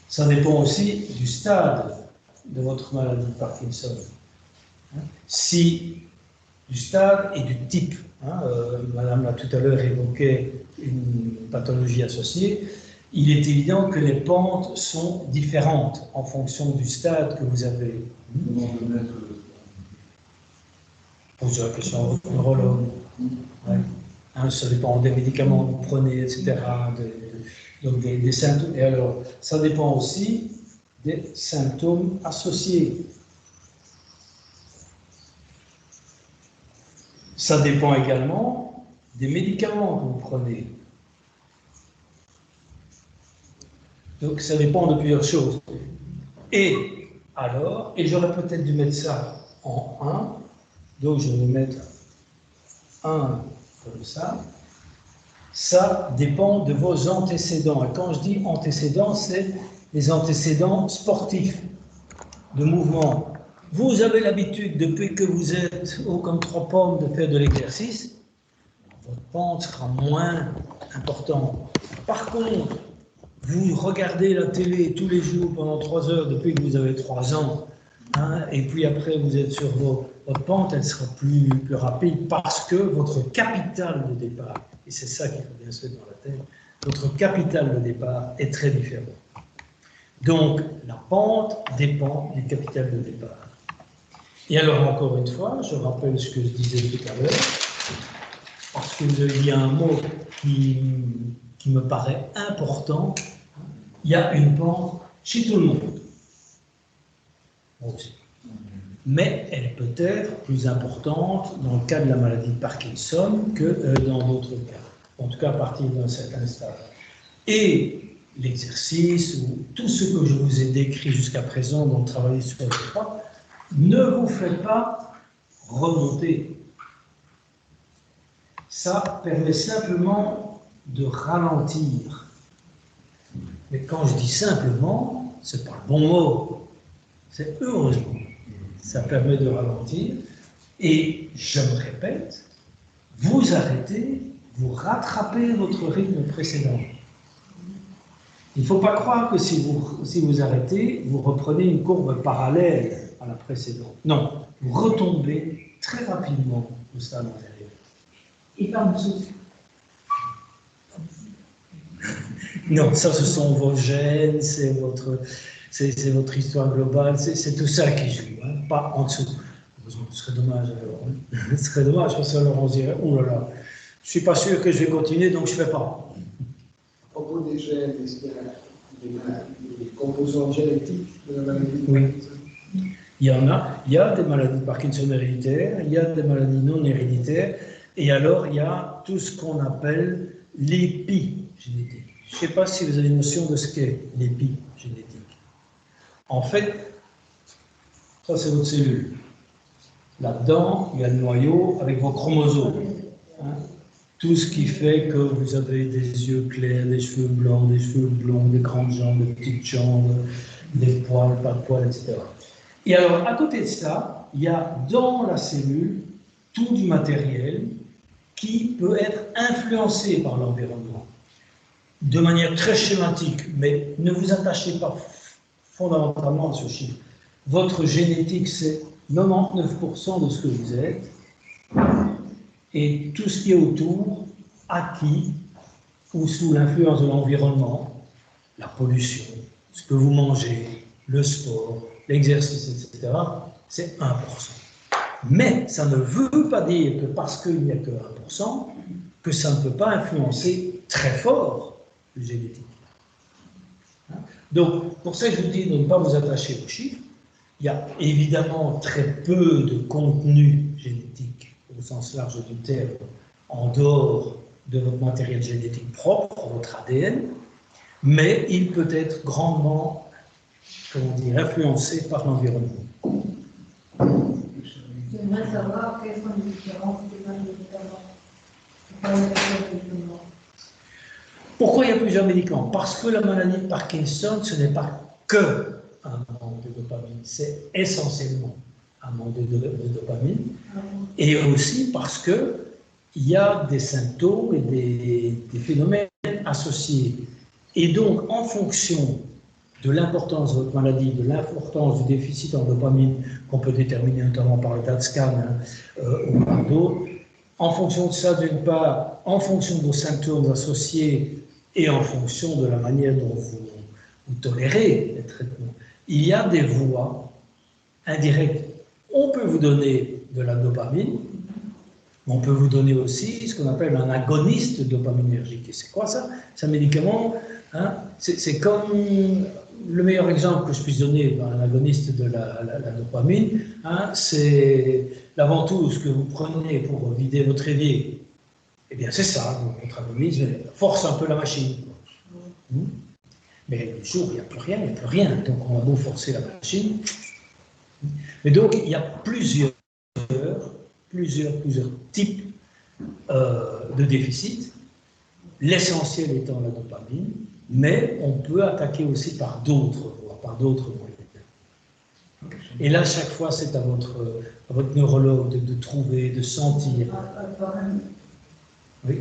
Ça dépend aussi du stade de votre maladie de Parkinson. Si du stade et du type. Madame l'a tout à l'heure évoqué une pathologie associée. Il est évident que les pentes sont différentes en fonction du stade que vous avez. Posez la question au neurologue. Ça dépend des médicaments que vous prenez, etc. Donc des symptômes. Et alors, ça dépend aussi des symptômes associés. Ça dépend également des médicaments que vous prenez. Donc ça dépend de plusieurs choses. Et alors, et j'aurais peut-être dû mettre ça en 1, donc je vais mettre 1 comme ça. Ça dépend de vos antécédents. Et quand je dis antécédents, c'est les antécédents sportifs, de mouvement. Vous avez l'habitude, depuis que vous êtes haut comme 3 pommes, de faire de l'exercice, votre pente sera moins importante. Par contre, vous regardez la télé tous les jours pendant 3 heures depuis que vous avez 3 ans, et puis après vous êtes sur votre pente, elle sera plus rapide parce que votre capital de départ, et c'est ça qu'il faut bien se mettre dans la tête, votre capital de départ est très différent. Donc la pente dépend du capital de départ. Et alors encore une fois, je rappelle ce que je disais tout à l'heure, parce qu'il y a un mot qui me paraît important. Il y a une pente chez tout le monde. Mais elle est peut-être plus importante dans le cas de la maladie de Parkinson que dans d'autres cas, en tout cas à partir d'un certain stade. Et l'exercice, ou tout ce que je vous ai décrit jusqu'à présent dans le travail sur le droit, ne vous fait pas remonter. Ça permet simplement de ralentir. Mais quand je dis simplement, ce n'est pas le bon mot, c'est heureusement. Ça permet de ralentir. Et je me répète, vous arrêtez, vous rattrapez votre rythme précédent. Il ne faut pas croire que si vous arrêtez, vous reprenez une courbe parallèle à la précédente. Non, vous retombez très rapidement au stade antérieur. Et pas en dessous. Non, ça, ce sont vos gènes, c'est votre histoire globale, c'est tout ça qui joue, hein, pas en dessous. Ce serait dommage, alors. Hein. Ce serait dommage, parce que alors on se dirait, oh là là, je suis pas sûr que je vais continuer, donc je ne fais pas. À propos des gènes, est-ce qu'il y a des composants génétiques de la maladie de Oui. Parkinson? Il y a des maladies de Parkinson héréditaires, il y a des maladies non héréditaires, et alors il y a tout ce qu'on appelle l'épigénétique. Je ne sais pas si vous avez une notion de ce qu'est l'épigénétique. En fait, ça c'est votre cellule. Là-dedans, il y a le noyau avec vos chromosomes. Hein. Tout ce qui fait que vous avez des yeux clairs, des cheveux blancs, des cheveux blonds, des grandes jambes, des petites jambes, des poils, pas de poils, etc. Et alors, à côté de ça, il y a dans la cellule tout du matériel qui peut être influencé par l'environnement. De manière très schématique, mais ne vous attachez pas fondamentalement à ce chiffre. Votre génétique, c'est 99% de ce que vous êtes, et tout ce qui est autour, acquis, ou sous l'influence de l'environnement, la pollution, ce que vous mangez, le sport, l'exercice, etc., c'est 1%. Mais ça ne veut pas dire que parce qu'il n'y a que 1%, que ça ne peut pas influencer très fort le génétique. Donc, pour ça, je vous dis de ne pas vous attacher aux chiffres. Il y a évidemment très peu de contenu génétique, au sens large du terme, en dehors de votre matériel génétique propre, votre ADN, mais il peut être grandement, comment dire, influencé par l'environnement. J'aimerais savoir quelles sont les différences des médicaments. Pourquoi il y a plusieurs médicaments? Parce que la maladie de Parkinson, ce n'est pas que un manque de dopamine, c'est essentiellement un manque de dopamine, et aussi parce qu'il y a des symptômes et des phénomènes associés. Et donc, en fonction de l'importance de votre maladie, de l'importance du déficit en dopamine, qu'on peut déterminer notamment par le DAT-scan ou par d'autres, en fonction de ça, d'une part, en fonction de vos symptômes associés et en fonction de la manière dont vous tolérez les traitements, il y a des voies indirectes. On peut vous donner de la dopamine, mais on peut vous donner aussi ce qu'on appelle un agoniste dopaminergique. Et c'est quoi ça? C'est un médicament, hein, c'est comme le meilleur exemple que je puisse donner, un agoniste de la dopamine, hein, c'est la ventouse que vous prenez pour vider votre évier. Eh bien, c'est ça, votre agoniste force un peu la machine. Mais le jour, il n'y a plus rien, donc on va beau forcer la machine. Mais donc, il y a plusieurs types de déficits, l'essentiel étant la dopamine, mais on peut attaquer aussi par d'autres voies, par d'autres moyens. Et là, chaque fois, c'est à votre neurologue de trouver, de sentir. Oui.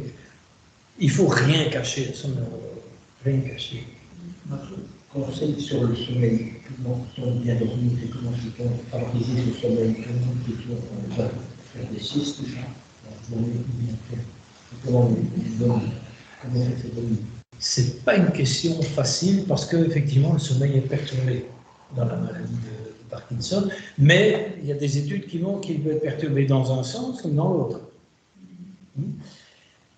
Il ne faut rien cacher à son neurologue, rien cacher. Conseil sur le sommeil, comment bien dormir et comment peut-on favoriser le sommeil, comment peut-on faire des siestes, comment faire dormir. C'est pas une question facile parce qu'effectivement le sommeil est perturbé dans la maladie de Parkinson, mais il y a des études qui montrent qu'il peut être perturbé dans un sens comme dans l'autre.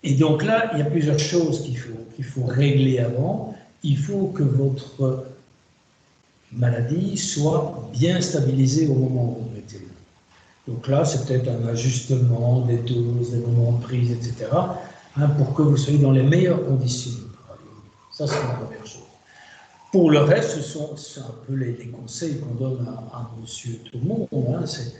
Et donc là, il y a plusieurs choses qu'il faut régler avant. Il faut que votre maladie soit bien stabilisée au moment où vous mettez. Donc là, c'est peut-être un ajustement des doses, des moments de prise, etc., hein, pour que vous soyez dans les meilleures conditions. Ça, c'est la première chose. Pour le reste, c'est un peu les conseils qu'on donne à monsieur tout le monde. Hein, c'est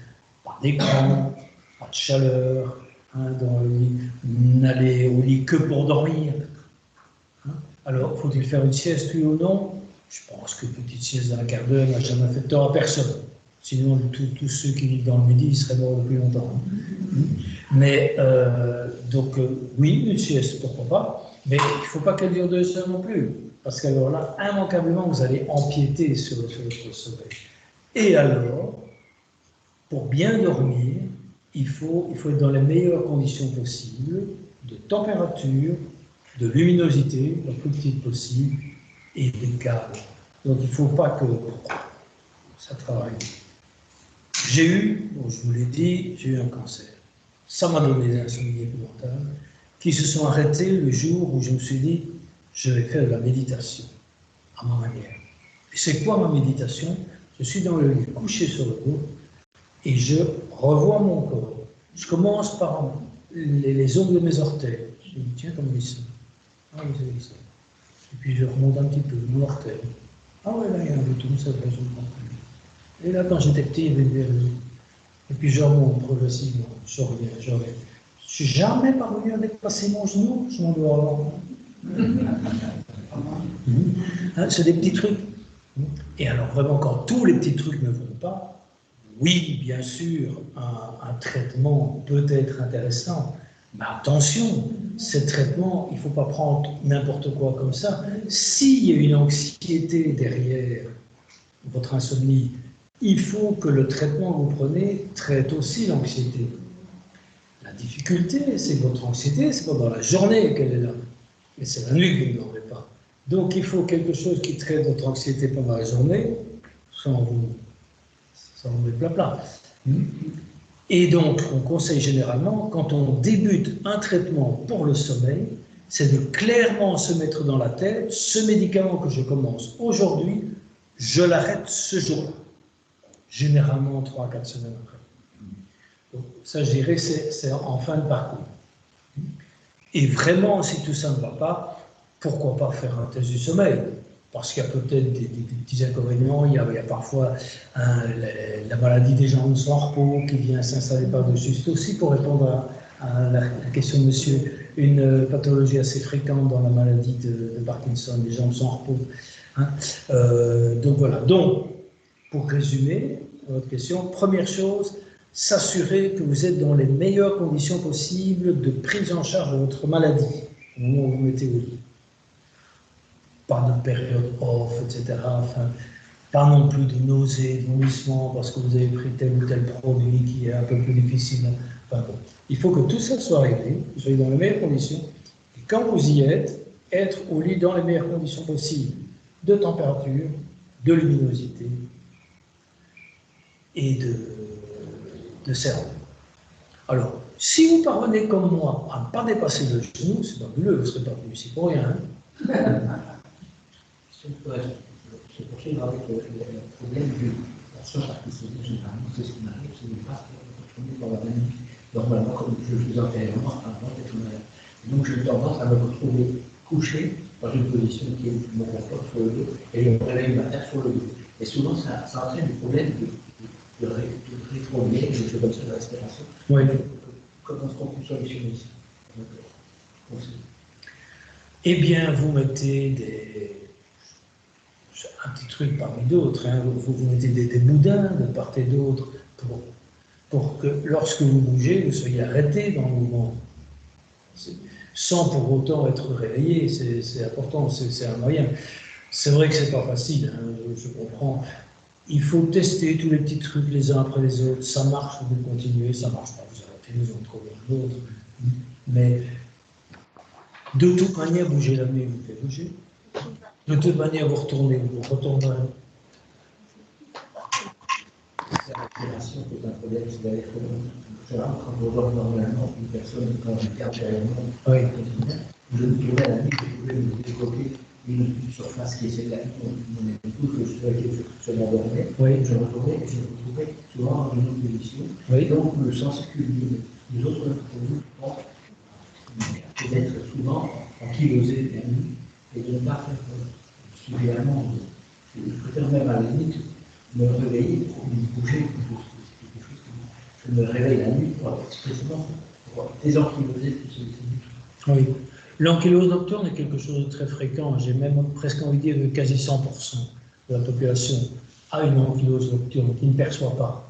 pas d'écran, pas de chaleur, hein, dans le lit, n'allez au lit que pour dormir. Alors, faut-il faire une sieste, oui ou non? Je pense qu'une petite sieste d'un quart d'heure n'a jamais fait de tort à personne. Sinon, tous ceux qui vivent dans le midi, ils seraient morts depuis longtemps. Mais, oui, une sieste, pourquoi pas, mais il ne faut pas qu'elle dure 2 heures non plus. Parce qu'alors là, immanquablement, vous allez empiéter sur votre sommeil. Et alors, pour bien dormir, il faut être dans les meilleures conditions possibles, de température, de luminosité, la plus petite possible, et des câbles. Donc il ne faut pas que ça travaille. J'ai eu, bon, je vous l'ai dit, j'ai eu un cancer. Ça m'a donné des insomnies épouvantables qui se sont arrêtés le jour où je me suis dit, je vais faire de la méditation à ma manière. Et c'est quoi ma méditation? Je suis dans le lit, couché sur le dos, et je revois mon corps. Je commence par les ongles de mes orteils. Je dis, tiens, comme ils sont. Ah oui, c'est ça. Et puis je remonte un petit peu, mon orteil. Ah ouais, là, il y a un bouton, ça va, je ne comprends plus. Et là, quand j'étais petit, il y avait une verrue. Et puis je remonte progressivement, je reviens. Je ne suis jamais parvenu à dépasser mon genou, je m'en dois avoir. Hein, c'est des petits trucs. Et alors vraiment, quand tous les petits trucs ne vont pas, oui, bien sûr, un traitement peut être intéressant, mais attention, ces traitements, il ne faut pas prendre n'importe quoi comme ça. S'il y a une anxiété derrière votre insomnie, il faut que le traitement que vous prenez traite aussi l'anxiété. La difficulté, c'est que votre anxiété, c'est pas dans la journée qu'elle est là, mais c'est la nuit que vous ne dormez pas. Donc il faut quelque chose qui traite votre anxiété pendant la journée, sans vous mettre plat. Et donc, on conseille généralement, quand on débute un traitement pour le sommeil, c'est de clairement se mettre dans la tête, ce médicament que je commence aujourd'hui, je l'arrête ce jour-là. Généralement 3 à 4 semaines après. Donc, ça, je dirais, c'est en fin de parcours. Et vraiment, si tout ça ne va pas, pourquoi pas faire un test du sommeil? Parce qu'il y a peut-être des petits inconvénients, il y a parfois la maladie des jambes sans repos qui vient s'installer par-dessus. C'est aussi pour répondre à la question de monsieur, une pathologie assez fréquente dans la maladie de Parkinson, des jambes sans repos. Hein. Donc voilà. Donc, pour résumer votre question, première chose, s'assurer que vous êtes dans les meilleures conditions possibles de prise en charge de votre maladie au moment où vous mettez au lit. Pas de période off, etc. Enfin, pas non plus de nausées, de vomissements parce que vous avez pris tel ou tel produit qui est un peu plus difficile. Enfin, bon. Il faut que tout ça soit réglé, que vous soyez dans les meilleures conditions. Et quand vous y êtes, être au lit dans les meilleures conditions possibles de température, de luminosité et de cerveau. Alors, si vous parvenez comme moi à ne pas dépasser le genou, c'est fabuleux, vous ne serez pas venu ici pour rien. C'est poursuivre avec le problème de la science artificielle, généralement, c'est ce qui m'arrive, c'est de ne pas fonctionner dans la même normalement, comme je le faisais antérieurement, avant d'être malade. Donc j'ai tendance à me retrouver couché dans une position qui est mon confort sur le dos, et je me réveille le matin sur le dos. Et souvent, ça entraîne des problèmes de rétro-liens, des choses comme ça, de respiration. Oui. Comment est-ce qu'on peut solutionner ça? Eh bien, vous mettez un petit truc parmi d'autres, hein. Vous mettez des boudins de part et d'autre pour que lorsque vous bougez, vous soyez arrêté dans le mouvement. Sans pour autant être réveillé, c'est important, c'est un moyen. C'est vrai que c'est pas facile, hein, je comprends. Il faut tester tous les petits trucs les uns après les autres. Ça marche, vous continuez, ça marche pas, vous arrêtez, vous en trouvez un autre. Mais de toute manière, bouger la nuit, vous faites bouger. De toute manière, vous retournez, vous retournerez. C'est la respiration qui est un problème, c'est d'aller trop loin. Quand on voit normalement une personne, quand on regarde derrière moi, je me trouvais à la nuit, je pouvais me développer une surface qui était là, mon épouse, que je trouvais que je m'endormais, je retournais et je me retrouvais souvent dans une autre position. Donc le sens culminant, les autres nous peut-être souvent en kilosé la nuit et de ne pas faire suffisamment. Je préfère même à la limite me réveiller pour me bouger, je me réveille la nuit pour expressément pour désankyloser tout ce. Oui. L'ankylose nocturne est quelque chose de très fréquent. J'ai même presque envie de dire que quasi 100% de la population a une ankylose nocturne qui ne perçoit pas.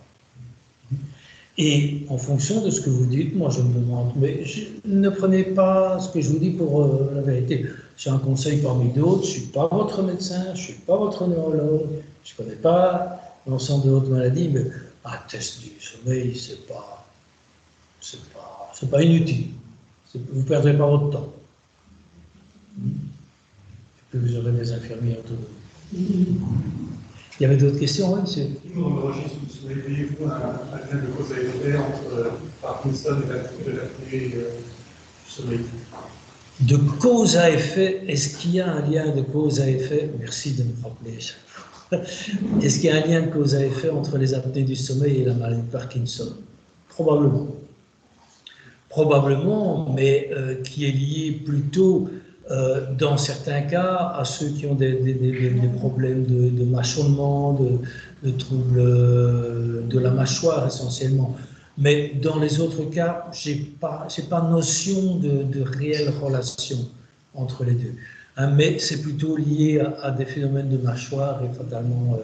Et en fonction de ce que vous dites, moi je me demande, mais ne prenez pas ce que je vous dis pour la vérité. C'est un conseil parmi d'autres, je ne suis pas votre médecin, je ne suis pas votre neurologue, je ne connais pas l'ensemble de votre maladie, mais un test du sommeil, c'est pas inutile. Vous ne perdrez pas votre temps. Que vous aurez des infirmiers autonomes. Il y avait d'autres questions, oui, monsieur? Dans le registre, voyez-vous un lien de cause à effet entre Parkinson et l'apnée du sommeil? De cause à effet, est-ce qu'il y a un lien de cause à effet? Merci de me rappeler. Est-ce qu'il y a un lien de cause à effet entre les apnées du sommeil et la maladie de Parkinson? Probablement. Probablement, mais qui est lié plutôt, dans certains cas, à ceux qui ont des problèmes de mâchonnement, de troubles de la mâchoire essentiellement. Mais dans les autres cas, je n'ai pas notion de réelle relation entre les deux. Hein, mais c'est plutôt lié à des phénomènes de mâchoire et fatalement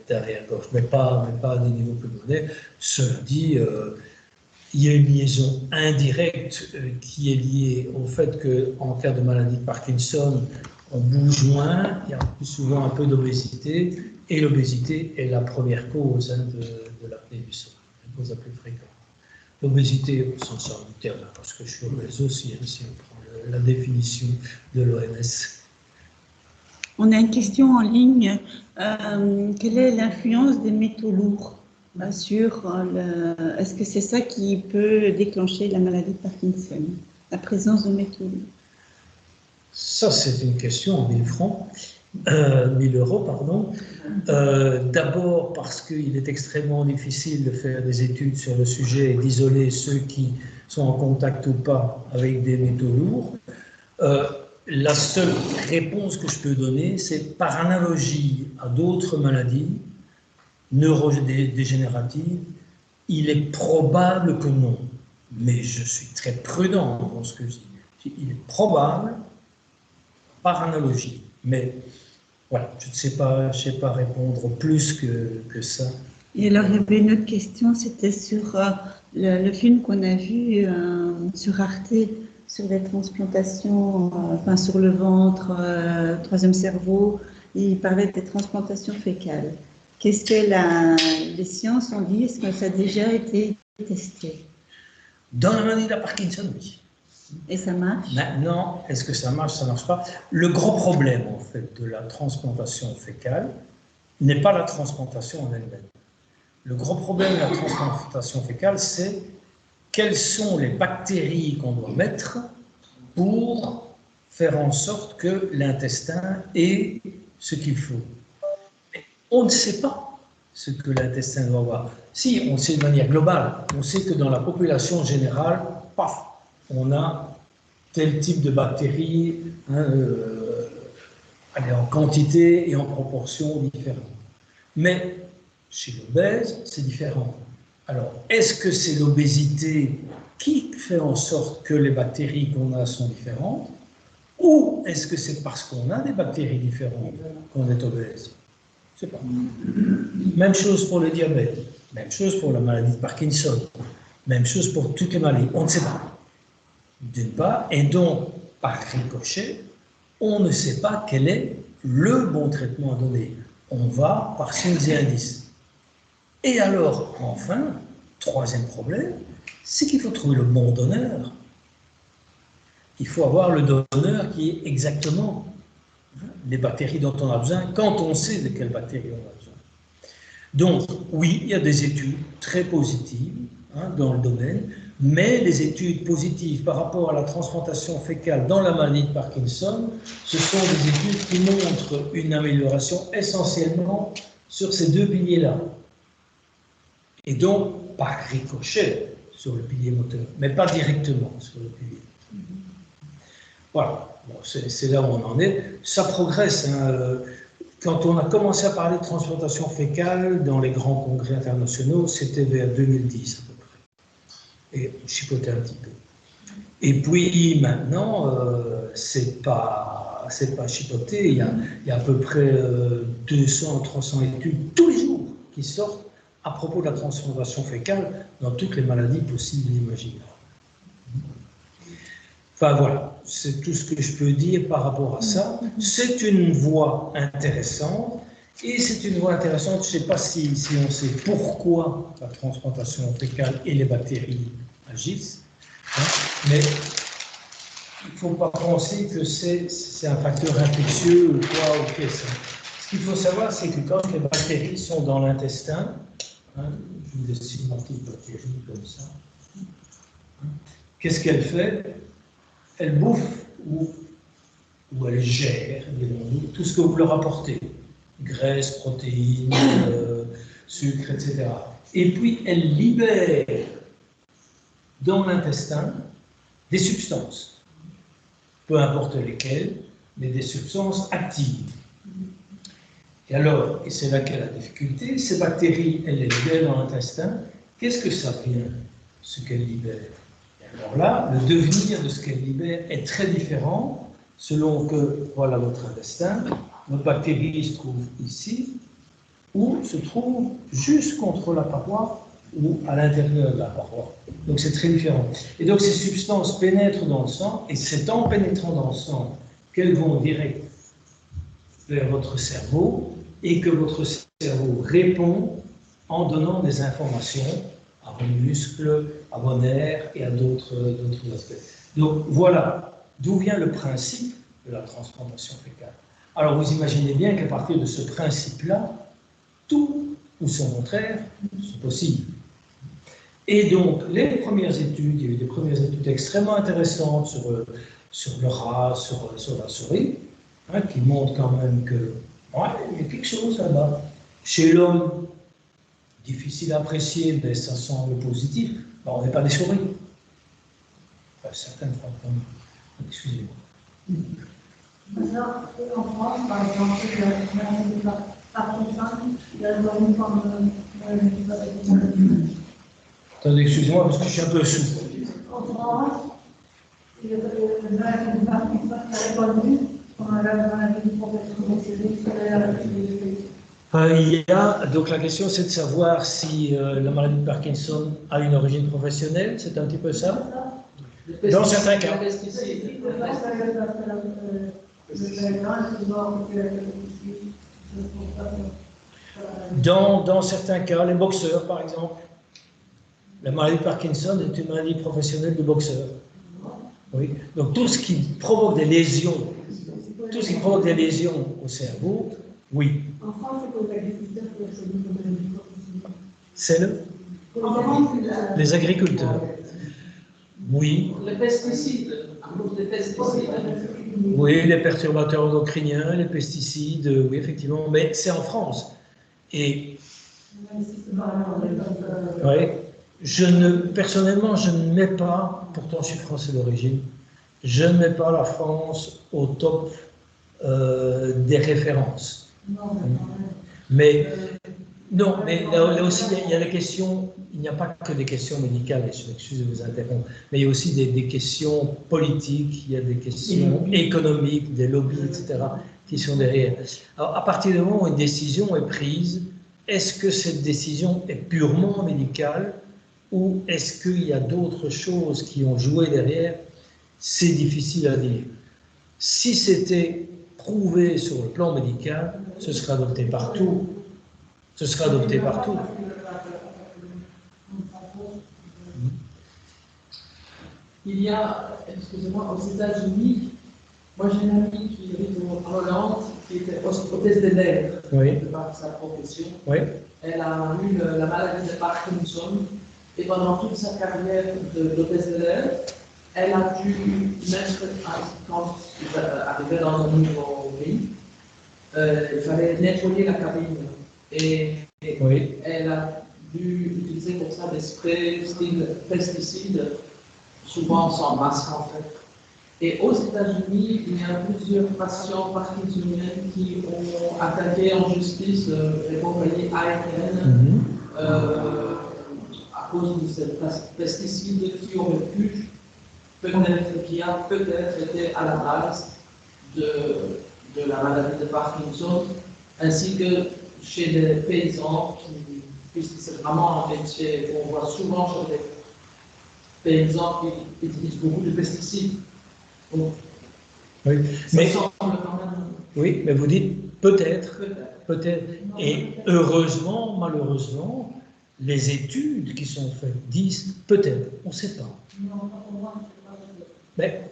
d'arrière-gorge, mais pas à des niveaux pulmonaires. Cela dit, il y a une liaison indirecte qui est liée au fait qu'en cas de maladie de Parkinson, on bouge moins, il y a plus souvent un peu d'obésité, et l'obésité est la première cause de l'apnée du sommeil. La plus fréquente. L'obésité, au sens du terme, parce que je suis obèse aussi, hein, si on prend la définition de l'OMS. On a une question en ligne. Quelle est l'influence des métaux lourds sur est-ce que c'est ça qui peut déclencher la maladie de Parkinson, la présence de métaux lourds? Ça, c'est une question en 1000 francs. 1000 euros, pardon. D'abord parce qu'il est extrêmement difficile de faire des études sur le sujet et d'isoler ceux qui sont en contact ou pas avec des métaux lourds. La seule réponse que je peux donner, c'est par analogie à d'autres maladies neurodégénératives, il est probable que non. Mais je suis très prudent dans ce que je dis. Il est probable par analogie. Mais voilà, je ne sais pas répondre plus que ça. Et alors, il y avait une autre question, c'était sur le film qu'on a vu sur Arte, sur les transplantations, enfin sur le ventre, troisième cerveau. Il parlait des transplantations fécales. Qu'est-ce que les sciences ont dit? Est-ce que ça a déjà été testé? Dans la maladie de la Parkinson, oui. Et ça marche? Maintenant, est-ce que ça marche pas? Le gros problème, en fait, de la transplantation fécale n'est pas la transplantation en elle-même. Le gros problème de la transplantation fécale, c'est quelles sont les bactéries qu'on doit mettre pour faire en sorte que l'intestin ait ce qu'il faut. Mais on ne sait pas ce que l'intestin doit avoir. Si, on sait de manière globale, on sait que dans la population générale, paf, on a tel type de bactéries, hein, en quantité et en proportion différentes. Mais chez l'obèse, c'est différent. Alors, est-ce que c'est l'obésité qui fait en sorte que les bactéries qu'on a sont différentes, ou est-ce que c'est parce qu'on a des bactéries différentes qu'on est obèse? Je ne sais pas. Même chose pour le diabète, même chose pour la maladie de Parkinson, même chose pour toutes les maladies. On ne sait pas. D'une part, et donc, par ricochet, on ne sait pas quel est le bon traitement à donner. On va par signes et indices. Et alors, enfin, troisième problème, c'est qu'il faut trouver le bon donneur. Il faut avoir le donneur qui est exactement les bactéries dont on a besoin, quand on sait de quelles bactéries on a besoin. Donc, oui, il y a des études très positives dans le domaine, mais les études positives par rapport à la transplantation fécale dans la maladie de Parkinson, ce sont des études qui montrent une amélioration essentiellement sur ces deux piliers-là. Et donc, par ricochet sur le pilier moteur, mais pas directement sur le pilier. Voilà, bon, c'est là où on en est. Ça progresse. Hein. Quand on a commencé à parler de transplantation fécale dans les grands congrès internationaux, c'était vers 2010 à peu près. Et on chipotait un petit peu. Et puis maintenant, c'est pas chipoté. Il y a à peu près 200, 300 études tous les jours qui sortent à propos de la transplantation fécale dans toutes les maladies possibles et imaginables. Enfin voilà, c'est tout ce que je peux dire par rapport à ça. C'est une voie intéressante, et c'est une voie intéressante, je ne sais pas si on sait pourquoi la transplantation fécale et les bactéries agissent, hein, mais il ne faut pas penser que c'est un facteur infectieux ou quoi, ou qu'est-ce. Ce qu'il faut savoir, c'est que quand les bactéries sont dans l'intestin, je vous dessine ma petite bactérie comme ça, qu'est-ce qu'elle fait? Elle bouffe ou elle gère tout ce que vous leur apportez, graisse, protéines, sucre, etc. Et puis elle libère dans l'intestin des substances, peu importe lesquelles, mais des substances actives. Et alors, et c'est là qu'est la difficulté, ces bactéries, elles les libèrent dans l'intestin, qu'est-ce que ça vient, ce qu'elles libèrent? Et alors là, le devenir de ce qu'elles libèrent est très différent, selon que, voilà votre intestin, votre bactérie se trouve ici, ou se trouve juste contre la paroi, ou à l'intérieur de la paroi. Donc c'est très différent. Et donc ces substances pénètrent dans le sang, et c'est en pénétrant dans le sang qu'elles vont direct vers votre cerveau, et que votre cerveau répond en donnant des informations à vos muscles, à vos nerfs et à d'autres aspects. Donc voilà d'où vient le principe de la transplantation fécale. Alors vous imaginez bien qu'à partir de ce principe-là, tout ou son contraire sont possibles. Et donc, les premières études, il y a eu des premières études extrêmement intéressantes sur le rat, sur la souris, qui montrent quand même que, il y a quelque chose là-bas. Chez l'homme, difficile à apprécier, mais ça semble positif. On n'est pas des souris. Enfin, certaines fois, excusez-moi. Maintenant, en France, par exemple, la maladie de Parkinson, il y a une forme de... Attendez, excusez-moi, parce que je suis un peu souple. En France, la maladie de Parkinson est reconnue comme la maladie professionnelle. Il y a, donc la question c'est de savoir si la maladie de Parkinson a une origine professionnelle, c'est un petit peu ça? Dans certains cas. Dans certains cas, les boxeurs par exemple, la maladie de Parkinson est une maladie professionnelle de boxeurs. Oui. Donc tout ce qui provoque des lésions, au cerveau, oui. En France, c'est pour les agriculteurs qui ont choisi de maladie professionnelle. C'est les agriculteurs. Oui. Les pesticides, à cause des pesticides. Oui, les perturbateurs endocriniens, les pesticides, oui, effectivement, mais c'est en France. Et oui, personnellement, je ne mets pas, pourtant je suis français d'origine, je ne mets pas la France au top des références. Mais non, mais là aussi, il y a des questions, il n'y a pas que des questions médicales, et je m'excuse de vous interrompre, mais il y a aussi des questions politiques, il y a des questions économiques, des lobbies, etc., qui sont derrière. Alors, à partir du moment où une décision est prise, est-ce que cette décision est purement médicale ou est-ce qu'il y a d'autres choses qui ont joué derrière? C'est difficile à dire. Si c'était prouvé sur le plan médical, ce serait adopté partout. Ce sera adopté partout. Il y a, excusez-moi, aux États-Unis, moi j'ai une amie qui habite en Hollande, qui était hôtesse de l'air, de par sa profession. Oui. Elle a eu la maladie de Parkinson et pendant toute sa carrière d'hôtesse de l'air, elle a dû mettre, quand elle arrivait dans un nouveau pays, il fallait nettoyer la cabine. Et elle a dû utiliser pour ça des sprays style pesticides, souvent sans masque en fait. Et aux États-Unis, il y a plusieurs patients parkinsoniens qui ont attaqué en justice les compagnies aériennes à cause de ces pesticides qui auraient pu, qui a peut-être été à la base de la maladie de Parkinson, ainsi que chez les paysans, puisque c'est vraiment un métier qu'on voit souvent chez les paysans qui utilisent beaucoup de pesticides. Donc, oui, mais, oui, mais vous dites peut-être. Et heureusement, malheureusement, les études qui sont faites disent peut-être, on ne sait pas. Mais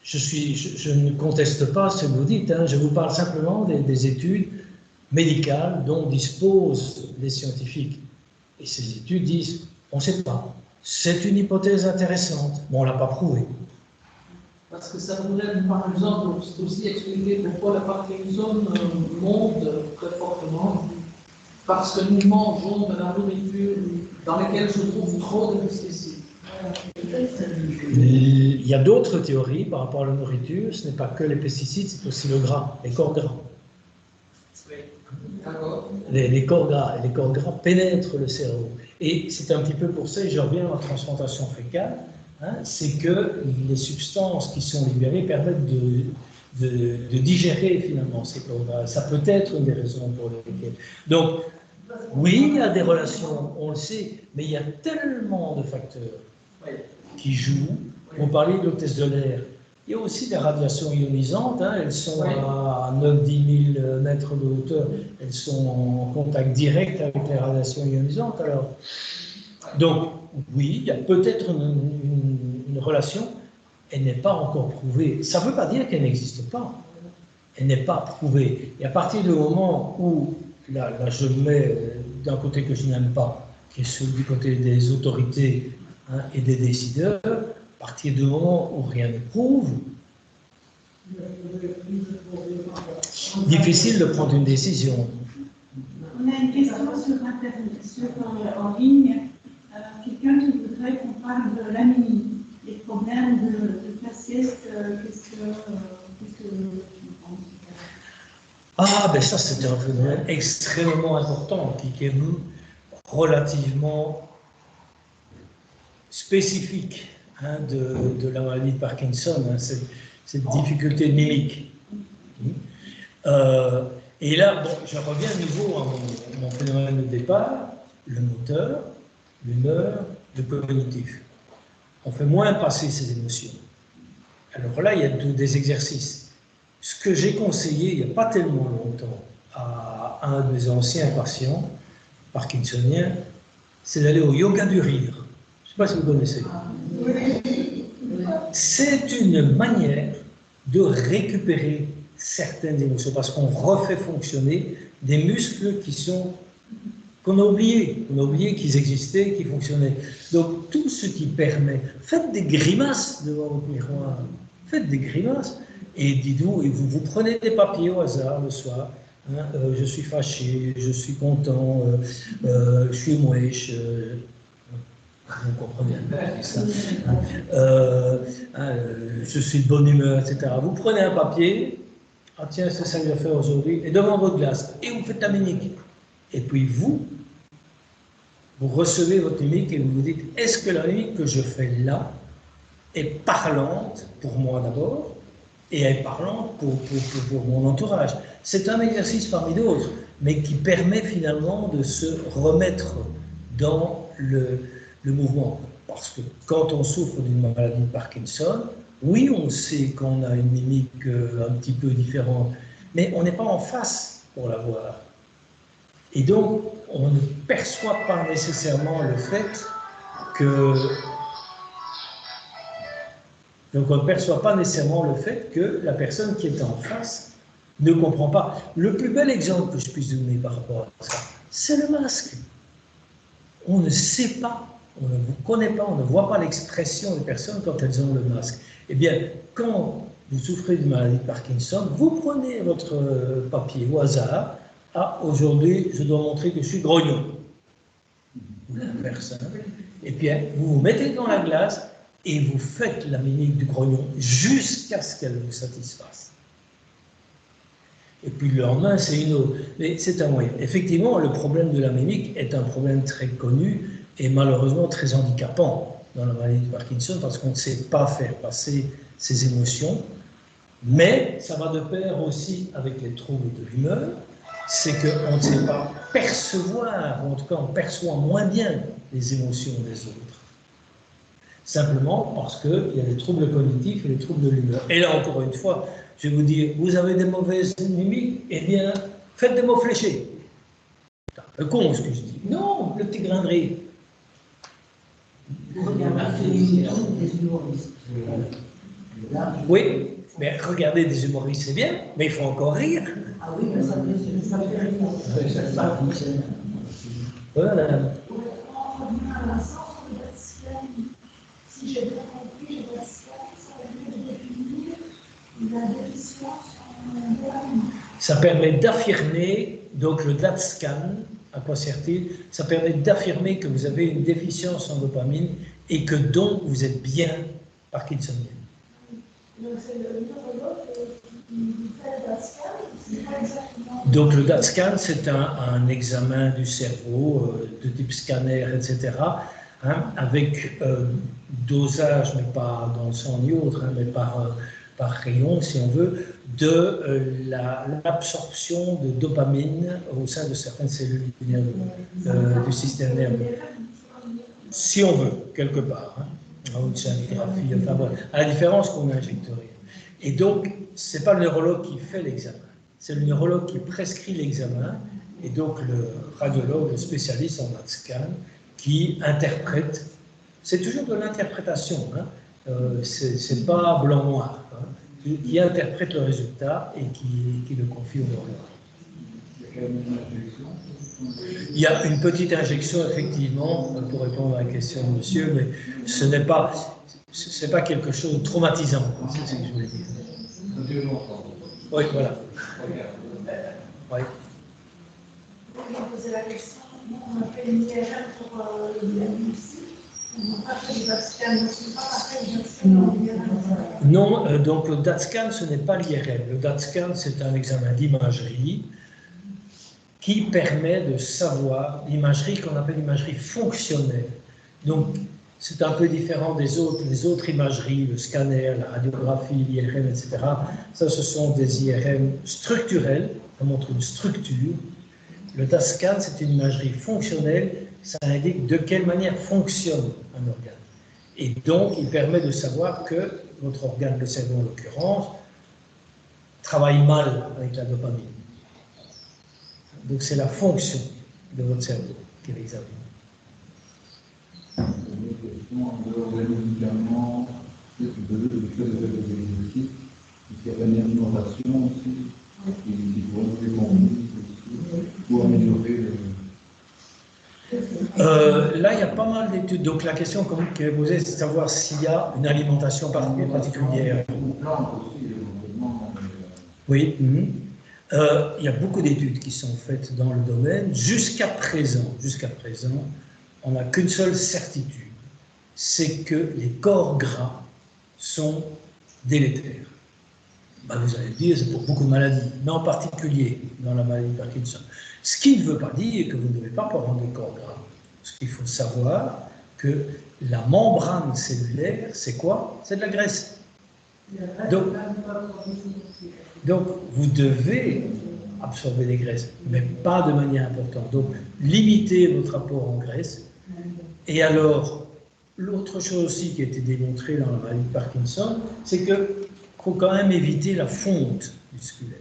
je ne conteste pas ce que vous dites, hein, je vous parle simplement des études médicales dont disposent les scientifiques. Et ces études disent, on ne sait pas. C'est une hypothèse intéressante, mais on ne l'a pas prouvée. Parce que ça pourrait, par exemple, aussi expliquer pourquoi le Parkinson monte très fortement. Parce que nous mangeons de la nourriture dans laquelle se trouve trop de pesticides. Il y a d'autres théories par rapport à la nourriture. Ce n'est pas que les pesticides, c'est aussi le gras, les corps gras. Les corps gras pénètrent le cerveau. Et c'est un petit peu pour ça, et je reviens à la transplantation fécale, hein, c'est que les substances qui sont libérées permettent de digérer finalement ces corps gras. Ça peut être une des raisons pour lesquelles. Donc, oui, il y a des relations, on le sait, mais il y a tellement de facteurs qui jouent. On parlait de l'hôtesse de l'air. Il y a aussi des radiations ionisantes, hein, elles sont à 9-10 000 mètres de hauteur, elles sont en contact direct avec les radiations ionisantes. Alors, donc, oui, il y a peut-être une relation, elle n'est pas encore prouvée. Ça ne veut pas dire qu'elle n'existe pas, elle n'est pas prouvée. Et à partir du moment où, là je mets d'un côté que je n'aime pas, qui est celui du côté des autorités, hein, et des décideurs, à partir du moment où rien ne prouve, difficile de prendre une décision. On a une question en ligne. Quelqu'un qui voudrait qu'on parle de l'anémie, les problèmes de faciès, qu'est-ce que tu penses? Ah, ben ça c'est un phénomène extrêmement important qui est relativement spécifique, hein, de la maladie de Parkinson, hein, cette difficulté mimique. Et là, bon, je reviens à nouveau à mon phénomène de départ, le moteur, l'humeur, le cognitif. On fait moins passer ses émotions. Alors là, il y a des exercices. Ce que j'ai conseillé il n'y a pas tellement longtemps à un de mes anciens patients parkinsoniens, c'est d'aller au yoga du rire. Je ne sais pas si vous connaissez. C'est une manière de récupérer certaines émotions, parce qu'on refait fonctionner des muscles qu'on a oublié qu'ils existaient, qu'ils fonctionnaient. Donc tout ce qui permet, faites des grimaces devant votre miroir, faites des grimaces, et dites-vous, et vous prenez des papiers au hasard le soir, hein, je suis fâché, je suis content, je suis mouèche, vous comprenez ça, je suis de bonne humeur, etc. Vous prenez un papier, ah tiens, c'est ça que je vais faire aujourd'hui, et devant votre glace, et vous faites la mimique. Et puis vous recevez votre mimique et vous vous dites, est-ce que la mimique que je fais là est parlante pour moi d'abord, et est parlante pour mon entourage. C'est un exercice parmi d'autres, mais qui permet finalement de se remettre dans le mouvement. Parce que quand on souffre d'une maladie de Parkinson, oui, on sait qu'on a une mimique un petit peu différente, mais on n'est pas en face pour la voir. Et donc, on ne perçoit pas nécessairement le fait que... Donc, on ne perçoit pas nécessairement le fait que la personne qui est en face ne comprend pas. Le plus bel exemple que je puisse donner par rapport à ça, c'est le masque. On ne sait pas, on ne vous connaît pas, on ne voit pas l'expression des personnes quand elles ont le masque. Eh bien, quand vous souffrez d'une maladie de Parkinson, vous prenez votre papier au hasard. Ah, aujourd'hui, je dois montrer que je suis grognon. Ou l'inverse. Et bien, vous vous mettez dans la glace et vous faites la mimique du grognon jusqu'à ce qu'elle vous satisfasse. Et puis le lendemain, c'est une autre. Mais c'est un moyen. Effectivement, le problème de la mimique est un problème très connu et malheureusement très handicapant dans la maladie de Parkinson parce qu'on ne sait pas faire passer ses émotions. Mais ça va de pair aussi avec les troubles de l'humeur. C'est qu'on ne sait pas percevoir, ou en tout cas on perçoit moins bien les émotions des autres. Simplement parce qu'il y a des troubles cognitifs et des troubles de l'humeur. Et là, encore une fois, je vais vous dire, vous avez des mauvaises mimiques, eh bien, faites des mots fléchés. C'est un peu con ce que je dis. Non, le petit grain de rire. Oui, mais regarder des humoristes, c'est bien, mais il faut encore rire. Ah oui, mais ça fait rire. Voilà. On revient à la sens de Datskan. Si j'ai bien compris, Datskan, ça permet de définir la déficience en dopamine. Ça permet d'affirmer, donc le DAT-scan, à quoi sert-il? Ça permet d'affirmer que vous avez une déficience en dopamine et que donc vous êtes bien parkinsonien. Donc c'est le neurologue qui fait le DAT-scan, c'est pas exactement... Donc le DAT-scan, c'est un examen du cerveau de type scanner, etc., hein, avec dosage, mais pas dans le sang ni autre, hein, mais par rayon, si on veut, de l'absorption de dopamine au sein de certaines cellules du système nerveux. Si on veut, quelque part, hein, en haute scintigraphie, enfin voilà, à la différence qu'on n'injecte rien. Et donc, ce n'est pas le neurologue qui fait l'examen, c'est le neurologue qui prescrit l'examen, et donc le radiologue, le spécialiste en DAT-scan, qui interprète. C'est toujours de l'interprétation, hein, c'est pas blanc-noir, hein, qui interprète le résultat et qui le confie au neurologue. Il y a une petite injection, effectivement, pour répondre à la question de monsieur, mais ce n'est pas quelque chose de traumatisant, c'est ce que je voulais dire. Oui, voilà. Oui. Je me posais la question, on a fait une IRM pour le diagnostic, on n'a pas fait le DAT-scan, donc c'est pas après le DAT-scan. Non, donc le DAT-scan, ce n'est pas l'IRM. Le DAT-scan, c'est un examen d'imagerie qui permet de savoir l'imagerie qu'on appelle l'imagerie fonctionnelle. Donc, c'est un peu différent des autres imageries, le scanner, la radiographie, l'IRM, etc. Ça, ce sont des IRM structurels, ça montre une structure. Le DAT-scan, c'est une imagerie fonctionnelle, ça indique de quelle manière fonctionne un organe. Et donc, il permet de savoir que votre organe, le cerveau en l'occurrence, travaille mal avec la dopamine. Donc, c'est la fonction de votre cerveau qu'il examine. Une question, en dehors des médicaments, le fait de faire des exercices, il y a une alimentation aussi, qui vont pour améliorer là, il y a pas mal d'études. Donc, la question qui est posée, c'est de savoir s'il y a une alimentation particulière. Oui. Il y a beaucoup d'études qui sont faites dans le domaine. Jusqu'à présent, on n'a qu'une seule certitude, c'est que les corps gras sont délétères. Ben, vous allez dire, c'est pour beaucoup de maladies, mais en particulier dans la maladie de Parkinson. Ce qui ne veut pas dire que vous ne devez pas prendre des corps gras. Ce qu'il faut savoir, que la membrane cellulaire, c'est quoi? C'est de la graisse. Donc, vous devez absorber des graisses, mais pas de manière importante. Donc, limitez votre apport en graisse. Et alors, l'autre chose aussi qui a été démontrée dans la maladie de Parkinson, c'est qu'il faut quand même éviter la fonte musculaire.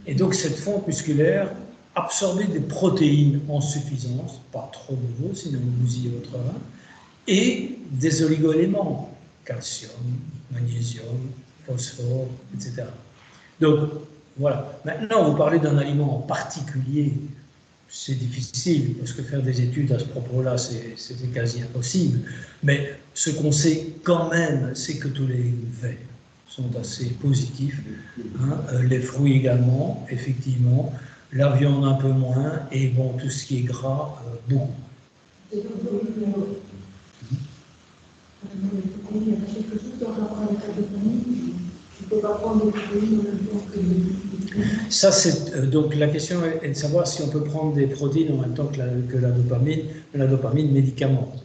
Et donc, cette fonte musculaire, absorber des protéines en suffisance, pas trop de nouveau, sinon vous bousillez votre rein, et des oligoéléments, calcium, magnésium, phosphore, etc. Donc, voilà. Maintenant, vous parlez d'un aliment en particulier, c'est difficile, parce que faire des études à ce propos-là, c'était quasi impossible. Mais ce qu'on sait quand même, c'est que tous les verts sont assez positifs, hein, les fruits également, effectivement, la viande un peu moins, et bon, tout ce qui est gras, beaucoup. Ça, c'est donc la question est de savoir si on peut prendre des protéines en même temps que la dopamine médicament.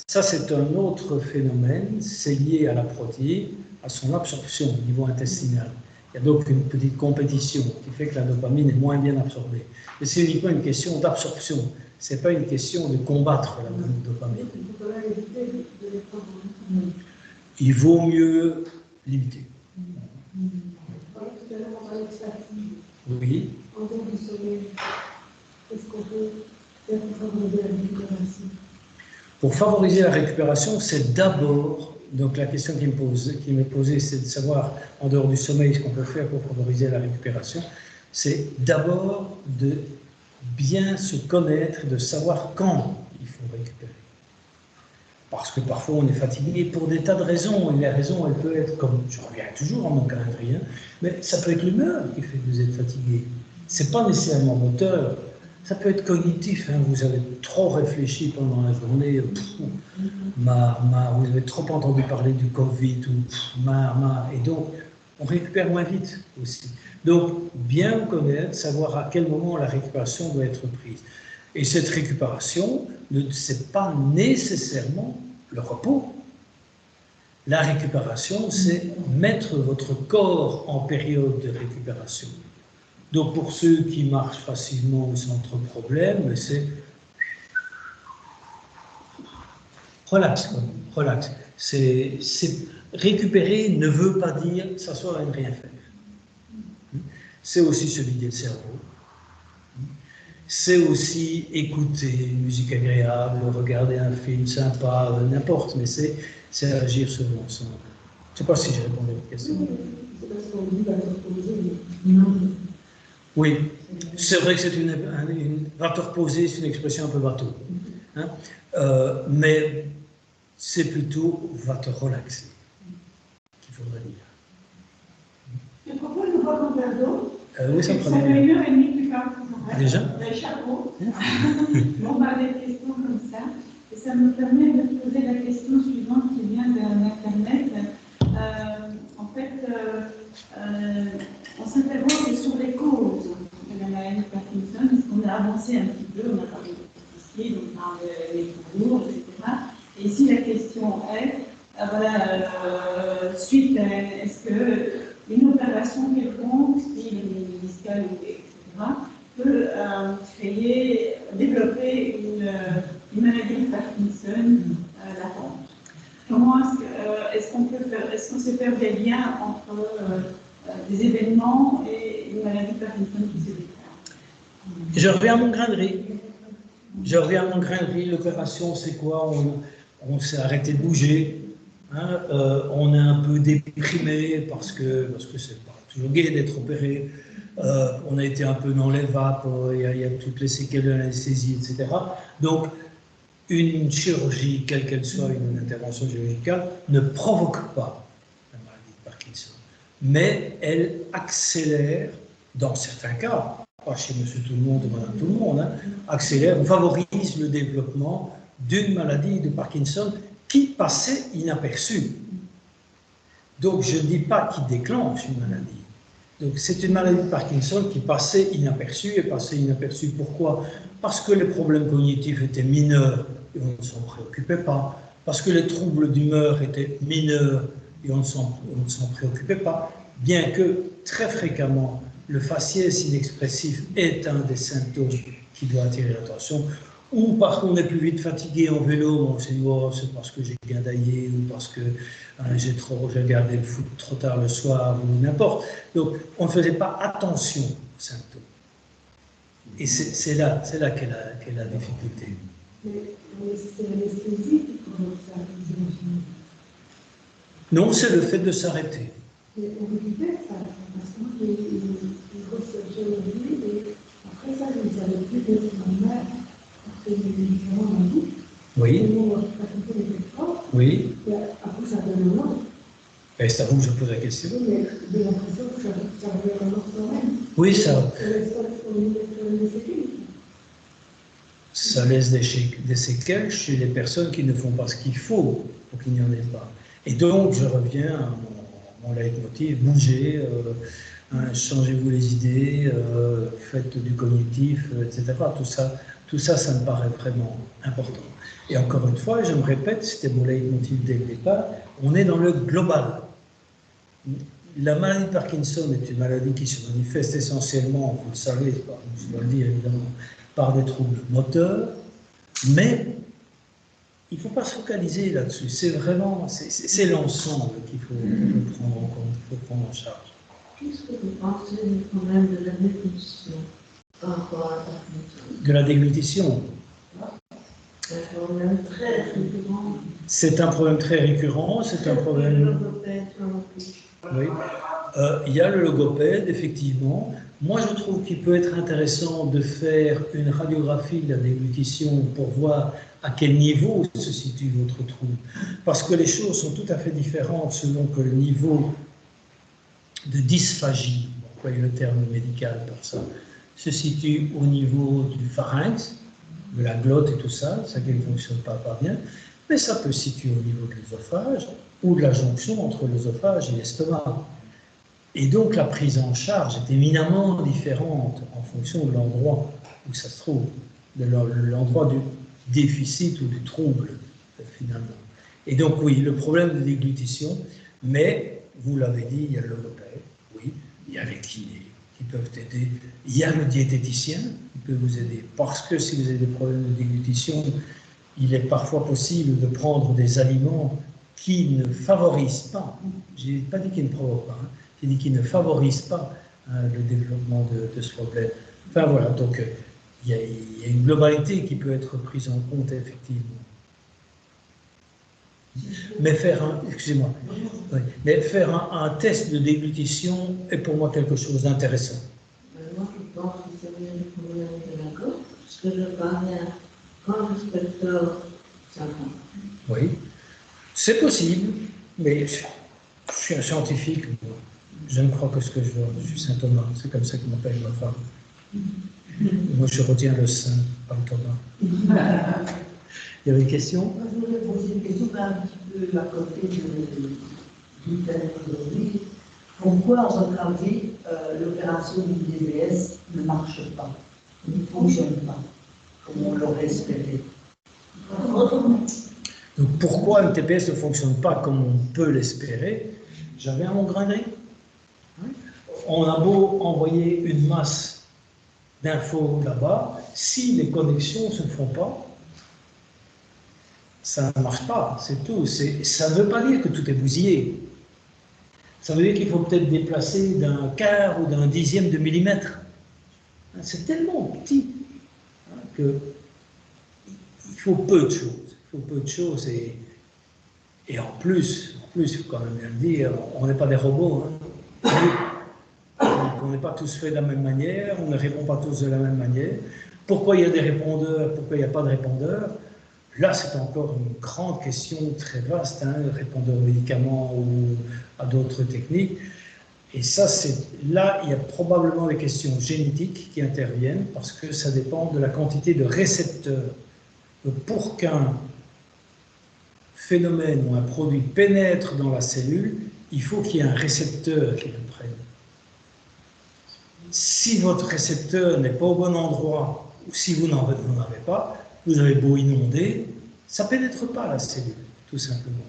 Ça, c'est un autre phénomène, c'est lié à la protéine, à son absorption au niveau intestinal. Il y a donc une petite compétition qui fait que la dopamine est moins bien absorbée. Mais c'est uniquement une question d'absorption, ce n'est pas une question de combattre la dopamine. Il vaut mieux limiter. Oui. Pour favoriser la récupération, c'est d'abord donc la question qui m'est posée, c'est de savoir, en dehors du sommeil, ce qu'on peut faire pour favoriser la récupération. C'est d'abord de bien se connaître, de savoir quand il faut récupérer. Parce que parfois on est fatigué pour des tas de raisons, et la raison elle peut être, comme je reviens toujours à mon calendrier, mais ça peut être l'humeur qui fait que vous êtes fatigué. C'est pas nécessairement moteur, ça peut être cognitif, hein. Vous avez trop réfléchi pendant la journée, vous avez trop entendu parler du Covid, et donc on récupère moins vite aussi. Donc bien vous connaître, savoir à quel moment la récupération doit être prise. Et cette récupération, ce n'est pas nécessairement le repos. La récupération, c'est mettre votre corps en période de récupération. Donc pour ceux qui marchent facilement sans trop de problème, c'est relax, relax. Récupérer ne veut pas dire s'asseoir et ne rien faire. C'est aussi se vider le cerveau. C'est aussi écouter une musique agréable, regarder un film sympa, n'importe, mais c'est agir sur l'ensemble. Je ne sais pas si j'ai répondu à votre question. Oui, c'est vrai que c'est va te reposer, c'est une expression un peu bateau. Hein, mais c'est plutôt va te relaxer qu'il faudrait dire. Je propose de boire un verre d'eau. Oui, ça me fait 1h30 plus tard. Déjà Le chapeau. On parle des questions comme ça. Et ça me permet de poser la question suivante qui vient d'Internet. En fait, on s'interroge sur les causes de la maladie de Parkinson, parce qu'on a avancé un petit peu, on a parlé de ici, on parle des cours, etc. Et ici, la question est, suite à, est-ce que une opération quelconque, style médicale, etc., peut développer une maladie de Parkinson latente. Comment est-ce qu'on sait faire des liens entre des événements et une maladie de Parkinson qui se déclare? Je reviens à mon grain de riz. L'opération, c'est quoi? On s'est arrêté de bouger. Hein, on est un peu déprimé parce que c'est pas toujours gai d'être opéré. On a été un peu dans les vapes, il y a toutes les séquelles de l'anesthésie, etc. Donc, une chirurgie, quelle qu'elle soit, une intervention chirurgicale, ne provoque pas la maladie de Parkinson. Mais elle accélère, dans certains cas, pas chez monsieur tout le monde ou madame tout le monde, hein, accélère ou favorise le développement d'une maladie de Parkinson qui passait inaperçue. Donc, je ne dis pas qui déclenche une maladie. Donc, c'est une maladie de Parkinson qui passait inaperçue. Et passait inaperçue, pourquoi? Parce que les problèmes cognitifs étaient mineurs et on ne s'en préoccupait pas. Parce que les troubles d'humeur étaient mineurs et on ne s'en préoccupait pas. Bien que, très fréquemment, le faciès inexpressif est un des symptômes qui doit attirer l'attention. Ou parce qu'on est plus vite fatigué en vélo, on s'est dit oh, c'est parce que j'ai guindaillé ou parce que j'ai regardé le foot trop tard le soir ou n'importe. Donc on ne faisait pas attention aux symptômes. Et c'est là qu'est la difficulté. Mais c'est l'anesthésie qui provoque ça. Non, c'est le fait de s'arrêter. On récupère ça, parce que moi j'ai une grosse chirurgie et après ça je ne savais plus d'être en mer. Après, il y a des différents dans tout. Oui. Et moi, je pratiquais les efforts. Oui. Et après, ça donne un nom. Et c'est à vous que je pose la question. Oui, mais j'ai l'impression que ça revient un autre même. Oui, ça. Ça Ça laisse laisse des séquelles chez les personnes qui ne font pas ce qu'il faut pour qu'il n'y en ait pas. Et donc, je reviens à mon leitmotiv, bougez, changez-vous les idées, faites du cognitif, etc. Tout ça, ça me paraît vraiment important. Et encore une fois, je me répète, c'était mon leitmotiv dès le départ, on est dans le global. La maladie de Parkinson est une maladie qui se manifeste essentiellement, vous le savez, je dois le dire évidemment, par des troubles moteurs, mais il ne faut pas se focaliser là-dessus. C'est vraiment, c'est l'ensemble qu'il faut prendre en compte, qu'il faut prendre en charge. Qu'est-ce que vous pensez du problème de la déglutition par rapport à Parkinson? De la déglutition. C'est un problème très récurrent C'est un problème très récurrent, c'est un problème... Oui. Il y a le logopède, effectivement. Moi, je trouve qu'il peut être intéressant de faire une radiographie de la déglutition pour voir à quel niveau se situe votre trouble. Parce que les choses sont tout à fait différentes selon que le niveau de dysphagie, on emploie le terme médical pour ça, se situe au niveau du pharynx, de la glotte et tout ça, ça qui ne fonctionne pas bien, mais ça peut se situer au niveau de l'œsophage ou de la jonction entre l'œsophage et l'estomac. Et donc la prise en charge est éminemment différente en fonction de l'endroit où ça se trouve, de l'endroit du déficit ou du trouble, finalement. Et donc oui, le problème de déglutition, mais, vous l'avez dit, il y a le logopède, oui, il y a les kinés qui peuvent aider, il y a le diététicien qui peut vous aider, parce que si vous avez des problèmes de déglutition, il est parfois possible de prendre des aliments qui ne favorisent pas, je n'ai pas dit qu'ils ne provoquent pas, j'ai dit qu'ils ne favorisent pas le développement de ce problème. Enfin voilà, donc il y a une globalité qui peut être prise en compte effectivement. Mais faire mais faire un test de déglutition est pour moi quelque chose d'intéressant. Moi, je pense que c'est bien de problème de la gorge, parce que je parlais quand l'inspecteur 50. Oui, c'est possible, mais je suis un scientifique, je ne crois que ce que je vois, je suis Saint Thomas, c'est comme ça que m'appelle ma femme. Moi, je retiens le Saint, pas le Thomas. Il y avait une question? Je voudrais poser une question un petit peu à côté du thème. Pourquoi, à votre avis, l'opération du DBS ne marche pas, ne fonctionne pas, comme on l'aurait espéré? Donc pourquoi le TPS ne fonctionne pas comme on peut l'espérer? J'avais un grain de riz. On a beau envoyer une masse d'infos là-bas, si les connexions ne se font pas, ça ne marche pas, c'est tout. Ça ne veut pas dire que tout est bousillé. Ça veut dire qu'il faut peut-être déplacer d'un quart ou d'un dixième de millimètre. C'est tellement petit qu'il faut peu de choses. Il faut peu de choses et en plus, il faut quand même bien le dire, on n'est pas des robots. On n'est pas tous faits de la même manière, on ne répond pas tous de la même manière. Pourquoi il y a des répondeurs, pourquoi il n'y a pas de répondeurs? Là, c'est encore une grande question très vaste, répondeur aux médicaments ou à d'autres techniques. Et ça, là, il y a probablement des questions génétiques qui interviennent parce que ça dépend de la quantité de récepteurs. Pour qu'un phénomène ou un produit pénètre dans la cellule, il faut qu'il y ait un récepteur qui le prenne. Si votre récepteur n'est pas au bon endroit, ou si vous n'en avez pas, vous avez beau inonder, ça ne pénètre pas la cellule, tout simplement.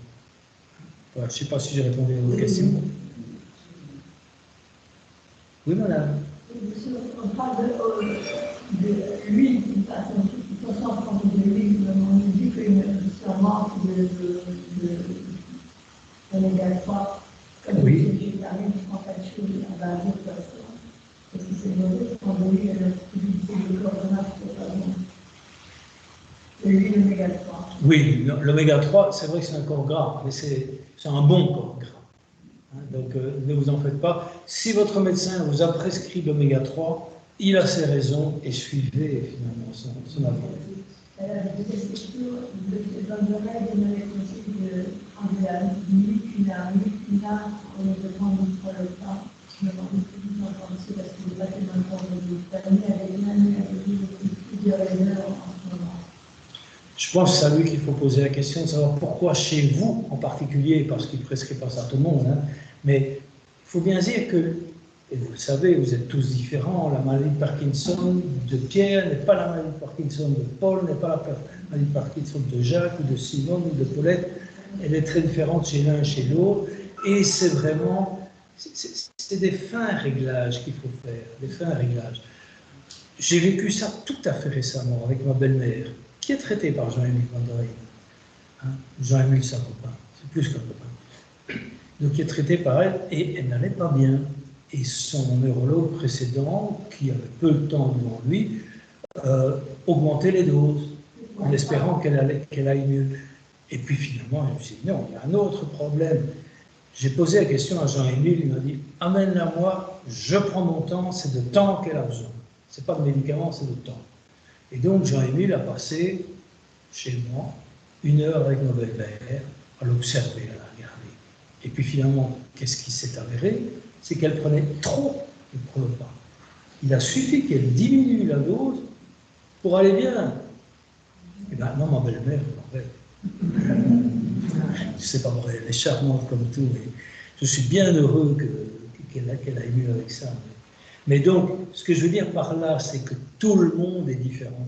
Voilà, je ne sais pas si j'ai répondu à votre question. Oui, madame. On parle de l'huile, de toute façon, on parle de l'huile, on nous dit qu'il y a un manque d'oméga 3, comme oui. les végétariens qui font pas de choses à base de poisson. Est-ce que c'est mauvais quand on lit l'activité du chlordécone, c'est pas bon? L'huile oméga 3. Oui, l'oméga 3, c'est vrai que c'est un corps gras, mais c'est un bon corps gras. Donc ne vous en faites pas. Si votre médecin vous a prescrit l'oméga 3, il a ses raisons et suivez finalement son avis. Elle a des questions de l'oreille de me conseiller de prendre la mucuna, on ne prend pas le temps. Je me demande plus en penser parce que je n'ai pas tellement le temps de terminer avec l'année, avec plusieurs heures en ce moment. Je pense que c'est à lui qu'il faut poser la question de savoir pourquoi chez vous en particulier, parce qu'il ne prescrit pas ça à tout le monde, mais il faut bien dire que, et vous le savez, vous êtes tous différents, la maladie de Parkinson de Pierre n'est pas la maladie de Parkinson de Paul, n'est pas la maladie de Parkinson de Jacques ou de Simone ou de Paulette, elle est très différente chez l'un et chez l'autre, et c'est vraiment, c'est des fins réglages qu'il faut faire, des fins réglages. J'ai vécu ça tout à fait récemment avec ma belle-mère, qui est traité par Jean-Émile Van der Heijden. Jean-Émile, c'est un copain, c'est plus qu'un copain. Donc, qui est traité par elle, et elle n'allait pas bien. Et son neurologue précédent, qui avait peu de temps devant lui, augmentait les doses, en espérant qu'elle aille mieux. Et puis finalement, je me suis dit, non, il y a un autre problème. J'ai posé la question à Jean-Émile, il m'a dit, amène-la moi, je prends mon temps, c'est de temps qu'elle a besoin. Ce n'est pas de médicaments, c'est de temps. Et donc Jean-Émile a passé chez moi 1 heure avec ma belle-mère à l'observer, à la regarder. Et puis finalement, qu'est-ce qui s'est avéré? C'est qu'elle prenait trop de Prolopan. Il a suffi qu'elle diminue la dose pour aller bien. Et bien non, ma belle-mère, c'est pas vrai, elle est charmante comme tout. Et je suis bien heureux qu'elle aille mieux avec ça. Mais donc, ce que je veux dire par là, c'est que tout le monde est différent.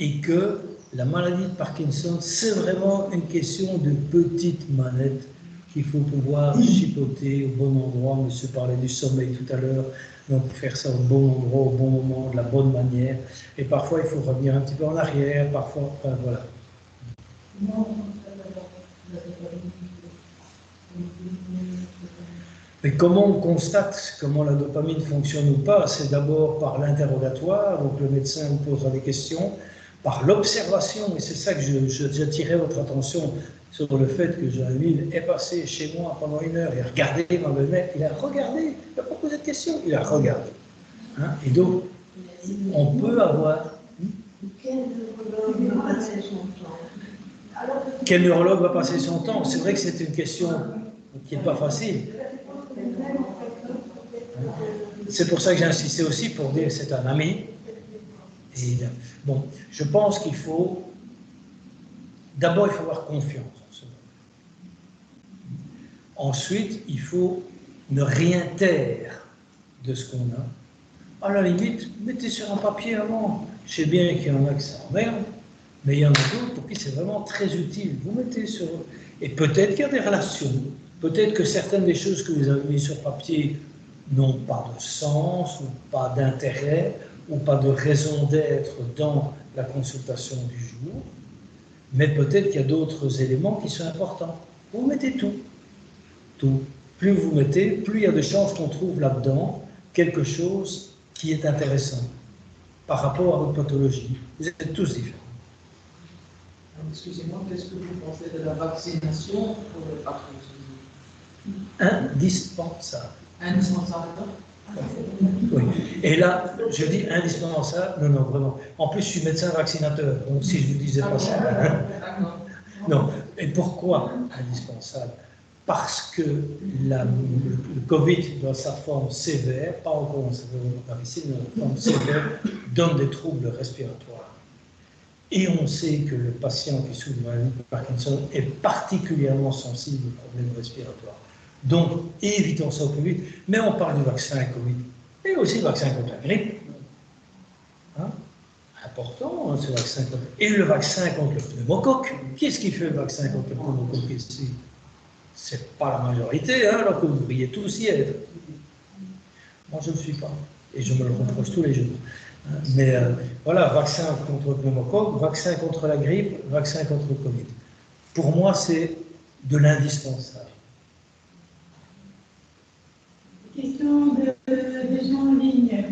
Et que la maladie de Parkinson, c'est vraiment une question de petite manette qu'il faut pouvoir chipoter au bon endroit. Monsieur parlait du sommeil tout à l'heure, donc faire ça au bon endroit, au bon moment, de la bonne manière. Et parfois, il faut revenir un petit peu en arrière, parfois, enfin, voilà. Mais comment on constate comment la dopamine fonctionne ou pas? C'est d'abord par l'interrogatoire, donc le médecin vous posera des questions, par l'observation, et c'est ça que j'attirais votre attention sur le fait que Jean-Émile est passé chez moi pendant 1 heure, il a regardé ma belle-mère, il a regardé, il n'a pas posé de questions, il a regardé. Hein? Et donc, on peut avoir... Quel neurologue va passer son temps? C'est vrai que c'est une question qui n'est pas facile. C'est pour ça que j'ai insisté aussi pour dire que c'est un ami. Et bon, je pense qu'il faut... D'abord, il faut avoir confiance en ce moment. Ensuite, il faut ne rien taire de ce qu'on a. À la limite, mettez sur un papier avant. Je sais bien qu'il y en a qui s'emmerdent, mais il y en a d'autres pour qui c'est vraiment très utile. Vous mettez sur... Et peut-être qu'il y a des relations. Peut-être que certaines des choses que vous avez mises sur papier n'ont pas de sens, ou pas d'intérêt, ou pas de raison d'être dans la consultation du jour. Mais peut-être qu'il y a d'autres éléments qui sont importants. Vous mettez tout. Tout. Plus vous mettez, plus il y a de chances qu'on trouve là-dedans quelque chose qui est intéressant par rapport à votre pathologie. Vous êtes tous différents. Excusez-moi, qu'est-ce que vous pensez de la vaccination pour le Parkinson? Indispensable. Indispensable. Oui. Et là, je dis indispensable, non, vraiment. En plus, je suis médecin vaccinateur, donc si je vous disais pas ça. Non. Et pourquoi indispensable? Parce que le Covid, dans sa forme sévère, pas encore en sévère, mais en forme sévère, donne des troubles respiratoires. Et on sait que le patient qui souffre de maladie de Parkinson est particulièrement sensible aux problèmes respiratoires. Donc, évitons ça au plus vite. Mais on parle du vaccin Covid, et aussi le vaccin contre la grippe. Hein? Important, hein, ce vaccin. Et le vaccin contre le pneumocoque. Qu'est-ce qui fait le vaccin contre le pneumocoque ici? C'est pas la majorité, hein, alors que vous devriez tous y être. Moi, je ne le suis pas. Et je me le reproche tous les jours. Mais voilà, vaccin contre le pneumocoque, vaccin contre la grippe, vaccin contre le Covid. Pour moi, c'est de l'indispensable. Question de gens en ligne.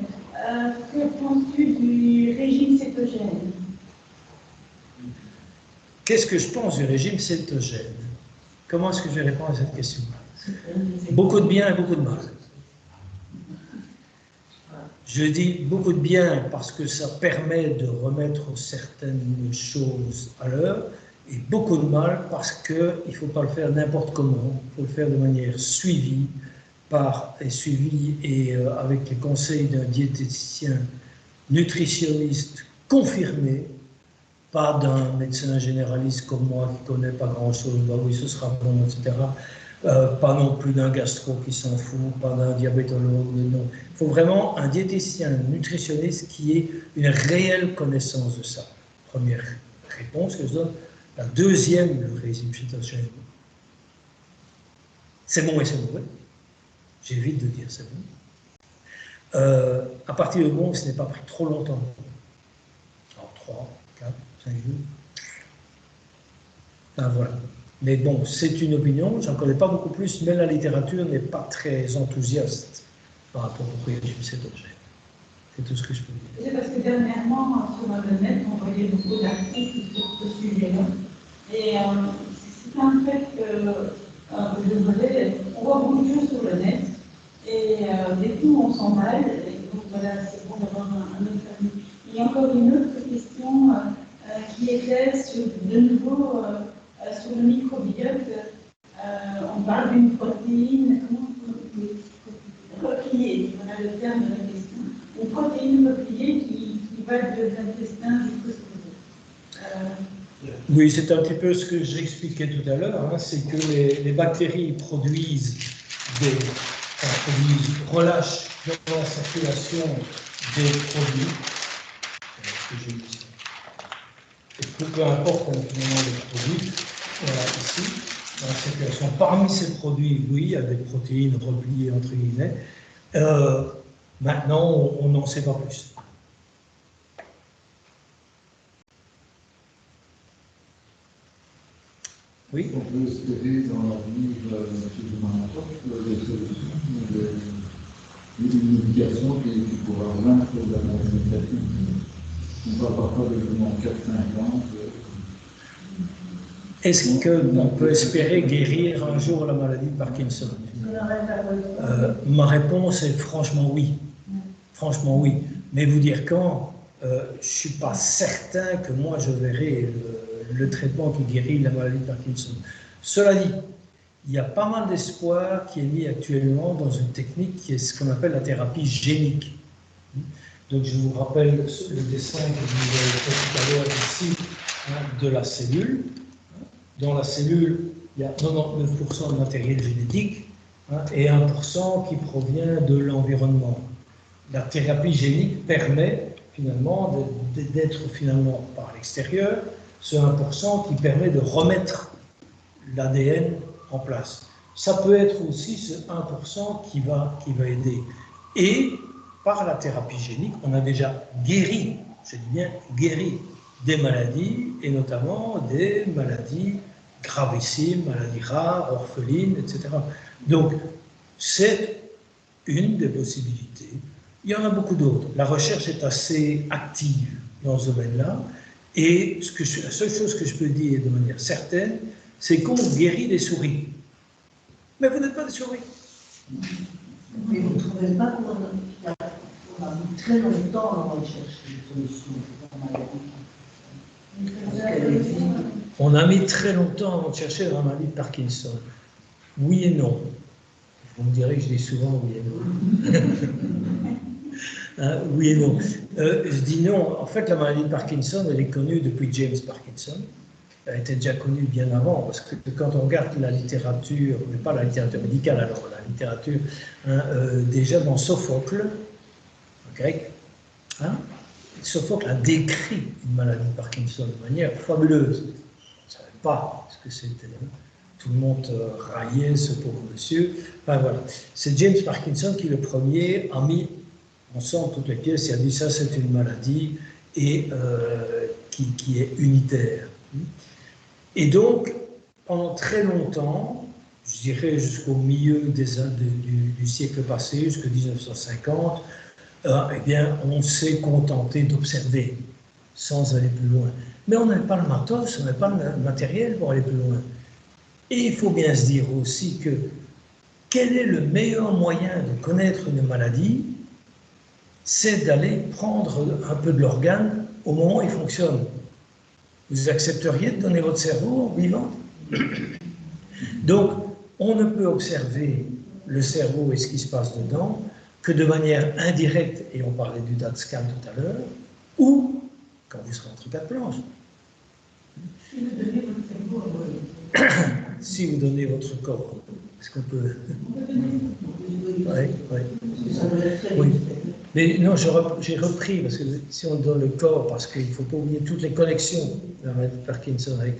Que penses-tu du régime cétogène? Qu'est-ce que je pense du régime cétogène? Comment est-ce que je vais répondre à cette question? Beaucoup de bien et beaucoup de mal. Je dis beaucoup de bien parce que ça permet de remettre certaines choses à l'heure, et beaucoup de mal parce qu'il ne faut pas le faire n'importe comment, il faut le faire de manière suivie, avec les conseils d'un diététicien nutritionniste confirmé, pas d'un médecin généraliste comme moi qui ne connaît pas grand-chose, bah oui, ce sera bon, etc. Pas non plus d'un gastro qui s'en fout, pas d'un diabétologue, non. Il faut vraiment un diététicien, un nutritionniste qui ait une réelle connaissance de ça. Première réponse que je donne. La deuxième, le régime cétogène. C'est bon et c'est mauvais. J'évite de dire c'est bon. À partir du moment où ce n'est pas pris trop longtemps, alors 3, 4, 5 jours, enfin, voilà. Mais bon, c'est une opinion, j'en connais pas beaucoup plus, mais la littérature n'est pas très enthousiaste par rapport au régime cétogène. C'est tout ce que je peux dire. C'est parce que dernièrement, sur Internet, on voyait beaucoup d'articles sur ce sujet-là. Et c'est un fait on voit beaucoup de choses sur le net, et des coups on s'emballe, et donc voilà, c'est bon d'avoir un autre avis. Il y a encore une autre question qui était sur, de nouveau sur le microbiote. On parle d'une protéine, repliée, voilà le terme de la question, une protéine repliée qui va de l'intestin jusqu'au cerveau. Oui, c'est un petit peu ce que j'expliquais tout à l'heure, hein, c'est que les bactéries produisent relâchent dans la circulation des produits. Et peu importe finalement les produits, ici, dans la circulation. Parmi ces produits, oui, il y a des protéines repliées entre guillemets. Maintenant, on n'en sait pas plus. Oui. On peut espérer dans l'avenir, M. Manatoff, des solutions, une médication qui pourra vaincre la maladie. On va parfois de 4-5 ans. Est-ce qu'on peut espérer guérir un jour la maladie de Parkinson? Ma réponse est franchement oui. Franchement oui. Mais vous dire quand, je ne suis pas certain que moi je verrai le traitement qui guérit la maladie de Parkinson. Cela dit, il y a pas mal d'espoir qui est mis actuellement dans une technique qui est ce qu'on appelle la thérapie génique. Donc je vous rappelle le dessin que je vous ai fait tout à l'heure ici, de la cellule. Dans la cellule, il y a 99% de matériel génétique et 1% qui provient de l'environnement. La thérapie génique permet finalement d'être finalement par l'extérieur, ce 1% qui permet de remettre l'ADN en place. Ça peut être aussi ce 1% qui va aider. Et par la thérapie génique, on a déjà guéri, je dis bien guéri, des maladies, et notamment des maladies gravissimes, maladies rares, orphelines, etc. Donc, c'est une des possibilités. Il y en a beaucoup d'autres. La recherche est assez active dans ce domaine-là, et la seule chose que je peux dire de manière certaine, c'est qu'on guérit des souris. Mais vous n'êtes pas des souris. Mais vous ne trouvez pas qu'on a mis très longtemps avant de chercher une solution pour la maladie. On a mis très longtemps avant de chercher la maladie de Parkinson. Oui et non. Vous me direz que je dis souvent oui et non. Oui et non. Je dis non. En fait, la maladie de Parkinson, elle est connue depuis James Parkinson. Elle était déjà connue bien avant, parce que quand on regarde la littérature, mais pas la littérature médicale, alors la littérature, déjà dans Sophocle, grec, Sophocle a décrit une maladie de Parkinson de manière fabuleuse. On ne savait pas ce que c'était. Tout le monde raillait ce pauvre monsieur. Enfin voilà. C'est James Parkinson qui, le premier, a mis ensemble toutes les pièces et a dit ça, c'est une maladie et qui est unitaire. Et donc, pendant très longtemps, je dirais jusqu'au milieu du siècle passé, jusqu'en 1950, eh bien, on s'est contenté d'observer, sans aller plus loin. Mais on n'avait pas le matos, on n'avait pas le matériel pour aller plus loin. Et il faut bien se dire aussi que quel est le meilleur moyen de connaître une maladie? C'est d'aller prendre un peu de l'organe au moment où il fonctionne. Vous accepteriez de donner votre cerveau en vivant? Donc, on ne peut observer le cerveau et ce qui se passe dedans que de manière indirecte, et on parlait du DAT scan tout à l'heure, ou quand vous serez entre quatre planches. Si vous donnez votre cerveau, si vous donnez votre corps, est-ce qu'on peut... Oui. Mais non, j'ai repris, parce que si on donne le corps, parce qu'il ne faut pas oublier toutes les connexions de la maladie de Parkinson avec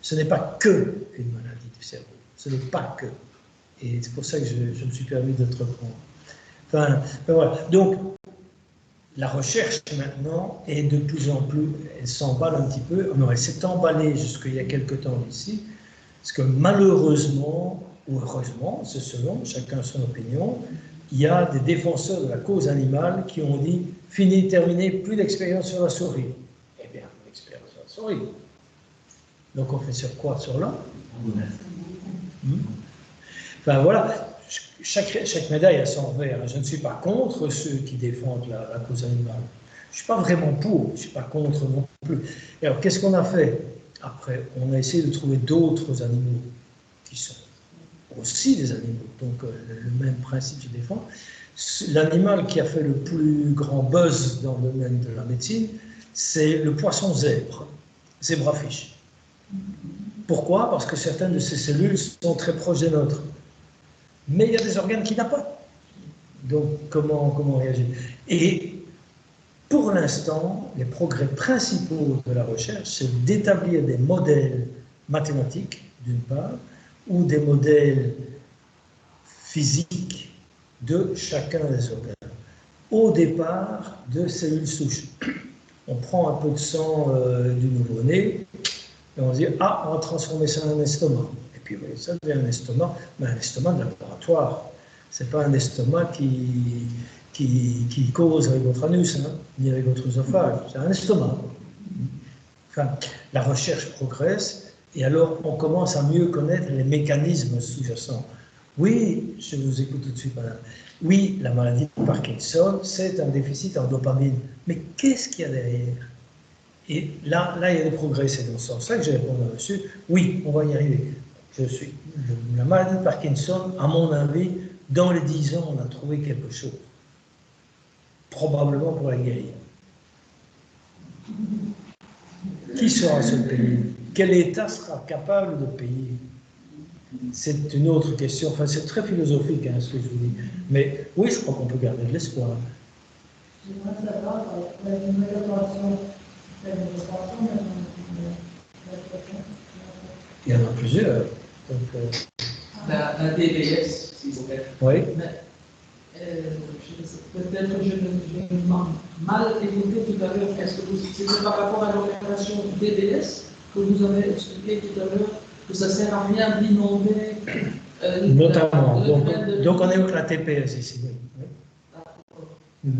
ce n'est pas que une maladie du cerveau, ce n'est pas que. Et c'est pour ça que je me suis permis de te reprendre. Enfin, voilà. Donc, la recherche maintenant est de plus en plus, elle s'emballe un petit peu, non, elle s'est emballée jusqu'il y a quelque temps ici, parce que malheureusement, ou heureusement, c'est selon, chacun son opinion, il y a des défenseurs de la cause animale qui ont dit « fini, terminé, plus d'expérience sur la souris ». Eh bien, l'expérience sur la souris. Donc on fait sur quoi? Sur l'homme? Enfin voilà, chaque médaille a son revers. Je ne suis pas contre ceux qui défendent la cause animale. Je ne suis pas vraiment pour, je ne suis pas contre non plus. Et alors qu'est-ce qu'on a fait? Après, on a essayé de trouver d'autres animaux qui sont aussi des animaux, donc le même principe se défend. L'animal qui a fait le plus grand buzz dans le domaine de la médecine, c'est le poisson zèbre, zébrafish. Pourquoi? Parce que certaines de ces cellules sont très proches des nôtres. Mais il y a des organes qui n'ont pas. Donc, comment réagir? Et pour l'instant, les progrès principaux de la recherche, c'est d'établir des modèles mathématiques, d'une part, ou des modèles physiques de chacun des organes. Au départ, de cellules souches. On prend un peu de sang du nouveau-né, et on se dit, ah, on va transformer ça en un estomac. Et puis, oui, ça devient un estomac, mais un estomac de laboratoire. Ce n'est pas un estomac qui cause avec votre anus, hein, ni avec votre œsophage. C'est un estomac. Enfin, la recherche progresse, et alors on commence à mieux connaître les mécanismes sous-jacents. Oui, je vous écoute tout de suite, madame. Oui, la maladie de Parkinson, c'est un déficit en dopamine. Mais qu'est-ce qu'il y a derrière? Et là, il y a des progrès, c'est dans ce sens-là que j'ai répondu à monsieur. Oui, on va y arriver. La maladie de Parkinson, à mon avis, dans les 10 ans, on a trouvé quelque chose. Probablement pour la guérir. Qui sera ce pays? Quel État sera capable de payer? C'est une autre question. Enfin, c'est très philosophique, hein, ce que je vous dis. Mais oui, je crois qu'on peut garder de l'espoir. J'aimerais savoir, la nouvelle opération, il y en a plusieurs. Donc, la DBS, s'il vous plaît. Oui. Peut-être que j'ai mal écouté tout à l'heure. Est-ce que c'était par rapport à l'opération DBS que vous avez expliqué tout à l'heure que ça ne sert à rien d'inonder notamment. Donc on est avec la TPS ici. Oui.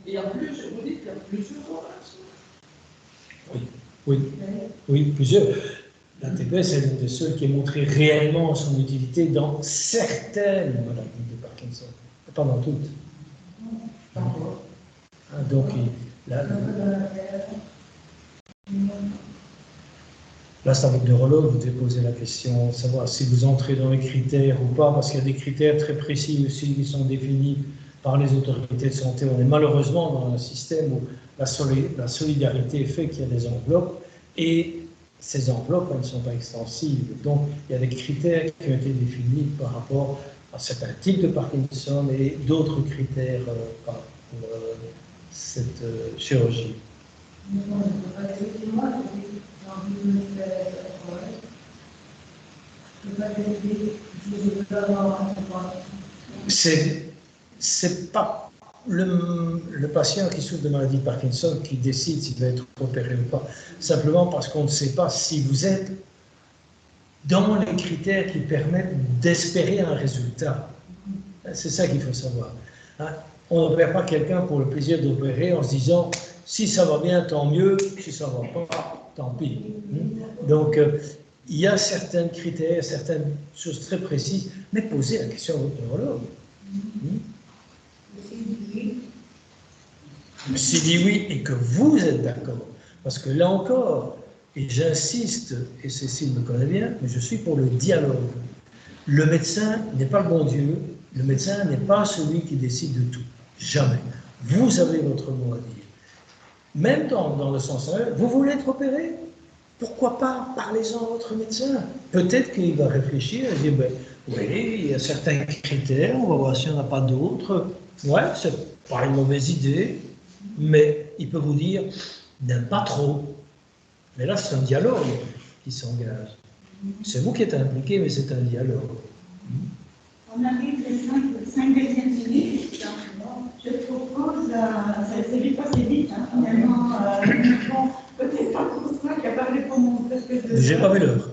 Et en plus, vous dites qu'il y a plusieurs opérations. Oui, plusieurs. La TPS est l'une de celles qui a montré réellement son utilité dans certaines maladies de Parkinson, pas dans toutes. Donc, là, c'est à votre neurologue, vous devez poser la question, savoir si vous entrez dans les critères ou pas, parce qu'il y a des critères très précis aussi qui sont définis par les autorités de santé. On est malheureusement dans un système où la solidarité fait qu'il y a des enveloppes, et ces enveloppes, elles ne sont pas extensibles. Donc, il y a des critères qui ont été définis par rapport à certains types de Parkinson et d'autres critères pour cette chirurgie. C'est pas le patient qui souffre de maladie de Parkinson qui décide s'il va être opéré ou pas. Simplement parce qu'on ne sait pas si vous êtes dans les critères qui permettent d'espérer un résultat. C'est ça qu'il faut savoir. On n'opère pas quelqu'un pour le plaisir d'opérer en se disant si ça va bien, tant mieux, si ça ne va pas, tant pis. Donc, il y a certains critères, certaines choses très précises, mais posez la question à votre neurologue. S'il dit oui et que vous êtes d'accord, parce que là encore, et j'insiste, et Cécile me connaît bien, mais je suis pour le dialogue. Le médecin n'est pas le bon Dieu, le médecin n'est pas celui qui décide de tout. Jamais. Vous avez votre mot à dire. Même dans le sens vous voulez être opéré? Pourquoi pas? Parlez-en à votre médecin. Peut-être qu'il va réfléchir et dire, ben, oui, il y a certains critères, on va voir s'il n'y en a pas d'autres. Ouais, c'est pas une mauvaise idée, mais il peut vous dire, n'aime pas trop. Mais là, c'est un dialogue qui s'engage. C'est vous qui êtes impliqué, mais c'est un dialogue. On arrive les 5 dernières minutes. Je propose, ça s'est passé vite, hein, finalement, peut-être pas pour ça qu'il n'y a pas répondu. J'ai pas vu l'heure.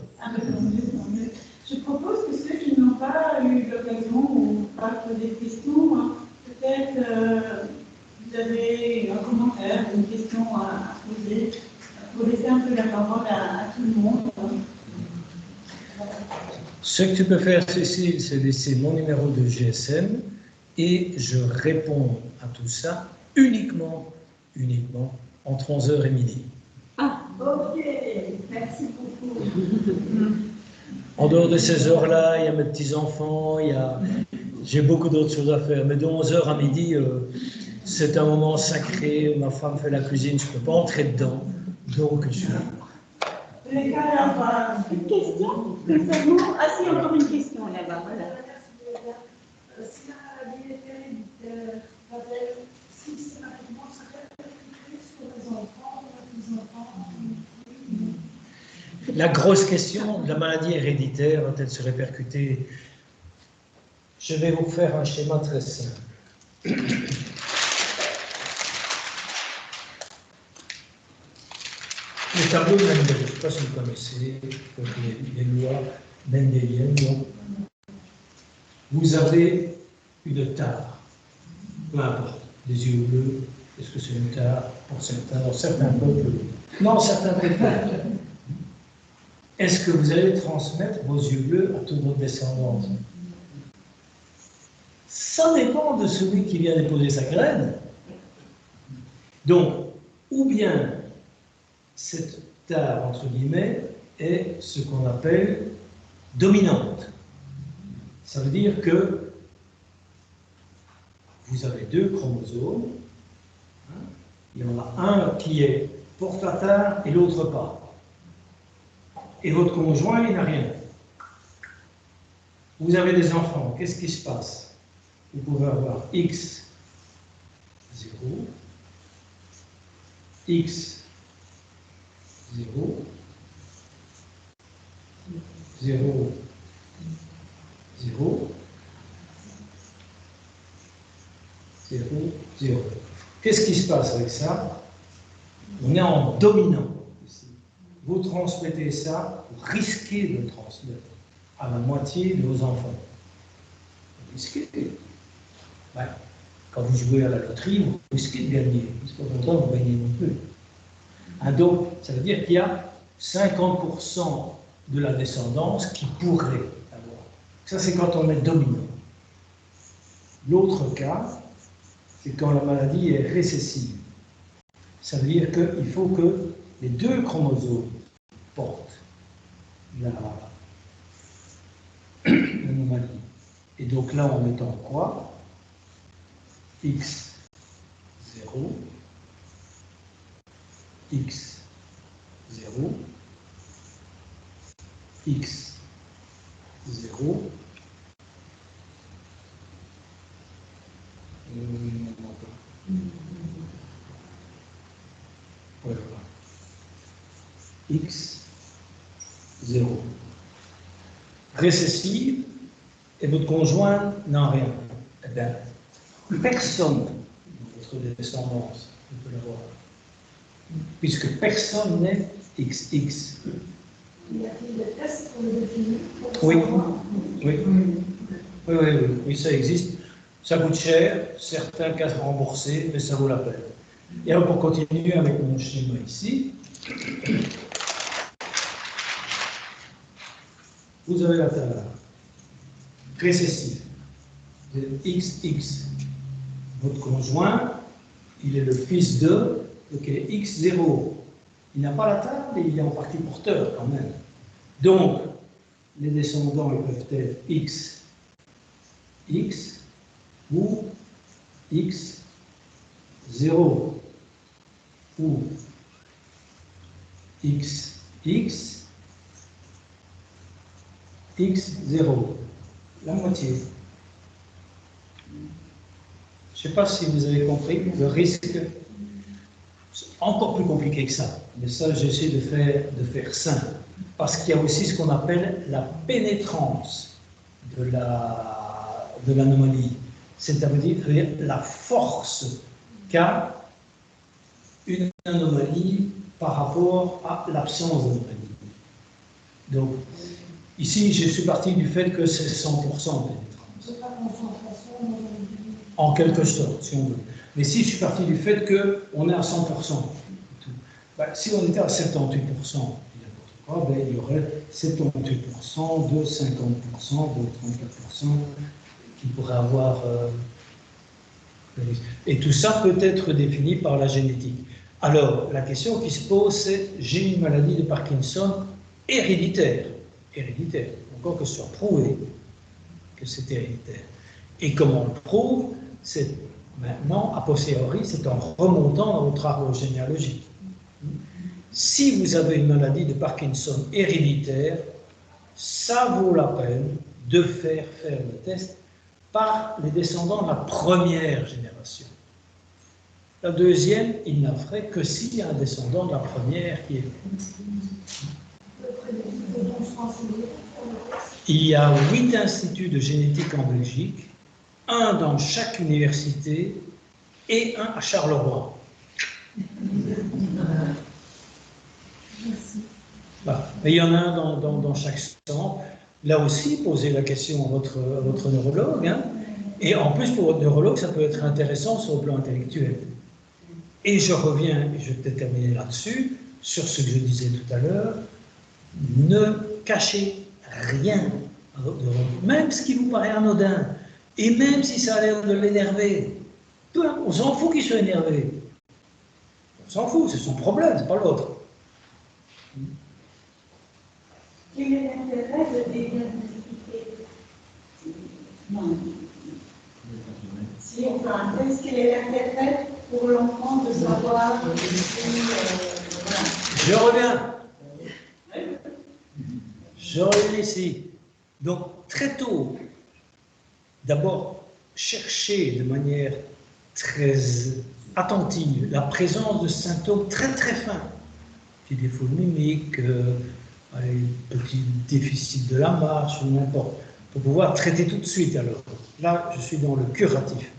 Je propose que ceux qui n'ont pas eu l'occasion ou pas posé de questions, peut-être vous avez un commentaire, une question à poser, pour laisser un peu la parole à tout le monde. Ce que tu peux faire, Cécile, c'est laisser mon numéro de GSM et je réponds à tout ça uniquement entre 11h et midi. Ah, ok, merci beaucoup. En dehors de ces heures-là, il y a mes petits-enfants, j'ai beaucoup d'autres choses à faire. Mais de 11h à midi, c'est un moment sacré. Ma femme fait la cuisine, je ne peux pas entrer dedans. Donc, je suis là. Une question concernant... Ah si, encore une question là-bas, voilà. Si la maladie est héréditaire, va-t-elle systématiquement se répercuter sur les enfants, les petits-enfants? La grosse question, la maladie héréditaire va-t-elle se répercuter? Je vais vous faire un schéma très simple. Le tableau de Mendel, je ne sais pas si vous connaissez, les lois mendéliennes. Vous avez une tare, peu importe, des yeux bleus, est-ce que c'est une tare pour certains, dans certains peuples? Non, certains peuples. Est-ce que vous allez transmettre vos yeux bleus à toute votre descendance? Ça dépend de celui qui vient déposer sa graine. Donc, ou bien cette tare, entre guillemets, est ce qu'on appelle dominante. Ça veut dire que vous avez deux chromosomes. Il y en a un qui porte la tare et l'autre pas. Et votre conjoint, il n'a rien. Vous avez des enfants, qu'est-ce qui se passe? Vous pouvez avoir X, 0, X, 0, 0, 0, 0, 0. Qu'est-ce qui se passe avec ça? On est en dominant. Vous transmettez ça, vous risquez de le transmettre à la moitié de vos enfants. Vous risquez. Ouais. Quand vous jouez à la loterie, vous risquez de gagner. Parce qu'en même temps, vous gagnez non plus. Donc, ça veut dire qu'il y a 50% de la descendance qui pourrait avoir. Ça, c'est quand on est dominant. L'autre cas, c'est quand la maladie est récessive. Ça veut dire qu'il faut que les deux chromosomes portent l'anomalie. Et donc là, on est en quoi? X, 0, X, 0, X, 0, voilà. X, 0. Récessive, et votre conjoint n'a rien. Eh bien, personne de votre descendance ne peut l'avoir. Puisque personne n'est XX. Y a-t-il des tests pour le définir? Oui, ça existe. Ça coûte cher, certains cas remboursés, mais ça vaut la peine. Et alors, pour continuer avec mon schéma ici, vous avez la tare récessive de XX. Votre conjoint, il est le fils de, donc il est X0. Il n'a pas la tare, mais il est en partie porteur quand même. Donc, les descendants ils peuvent être X, X ou X, 0 ou X, X, X, 0. La moitié. Je ne sais pas si vous avez compris, le risque, c'est encore plus compliqué que ça. Mais ça, j'essaie de faire simple. Parce qu'il y a aussi ce qu'on appelle la pénétrance de l'anomalie. C'est-à-dire la force qu'a une anomalie par rapport à l'absence d'anomalie. Donc, ici, je suis parti du fait que c'est 100% de pénétrance. En quelque sorte, si on veut. Mais si je suis parti du fait qu'on est à 100%, ben, si on était à 78%, il n'y a pas de ben, il y aurait 78%, de 50%, de 34% qui pourraient avoir... et tout ça peut être défini par la génétique. Alors, la question qui se pose, c'est j'ai une maladie de Parkinson héréditaire. Héréditaire, encore que ce soit prouvé que c'est héréditaire. Et comment on le prouve? C'est maintenant, a posteriori, c'est en remontant dans votre arbre généalogique. Si vous avez une maladie de Parkinson héréditaire, ça vaut la peine de faire le test par les descendants de la première génération. La deuxième, il n'en ferait que s'il y a un descendant de la première qui est... Il y a 8 instituts de génétique en Belgique, un dans chaque université et un à Charleroi. Voilà. Mais il y en a un dans chaque centre. Là aussi, posez la question à votre neurologue. Hein. Et en plus, pour votre neurologue, ça peut être intéressant sur le plan intellectuel. Et je reviens, et je vais peut-être terminer là-dessus, sur ce que je disais tout à l'heure, ne cachez rien, même ce qui vous paraît anodin, et même si ça a l'air de l'énerver. On s'en fout qu'il soit énervé. On s'en fout, c'est son problème, c'est pas l'autre. Quel est l'intérêt de diagnostiquer? Non. Si on fait un test, quel est l'intérêt pour l'enfant de savoir Je reviens. Je reviens ici. Donc, très tôt, d'abord, chercher de manière très attentive la présence de symptômes très très fins. Petit défaut mimique, petit déficit de la marche, ou n'importe. Pour pouvoir traiter tout de suite alors. Là, je suis dans le curatif.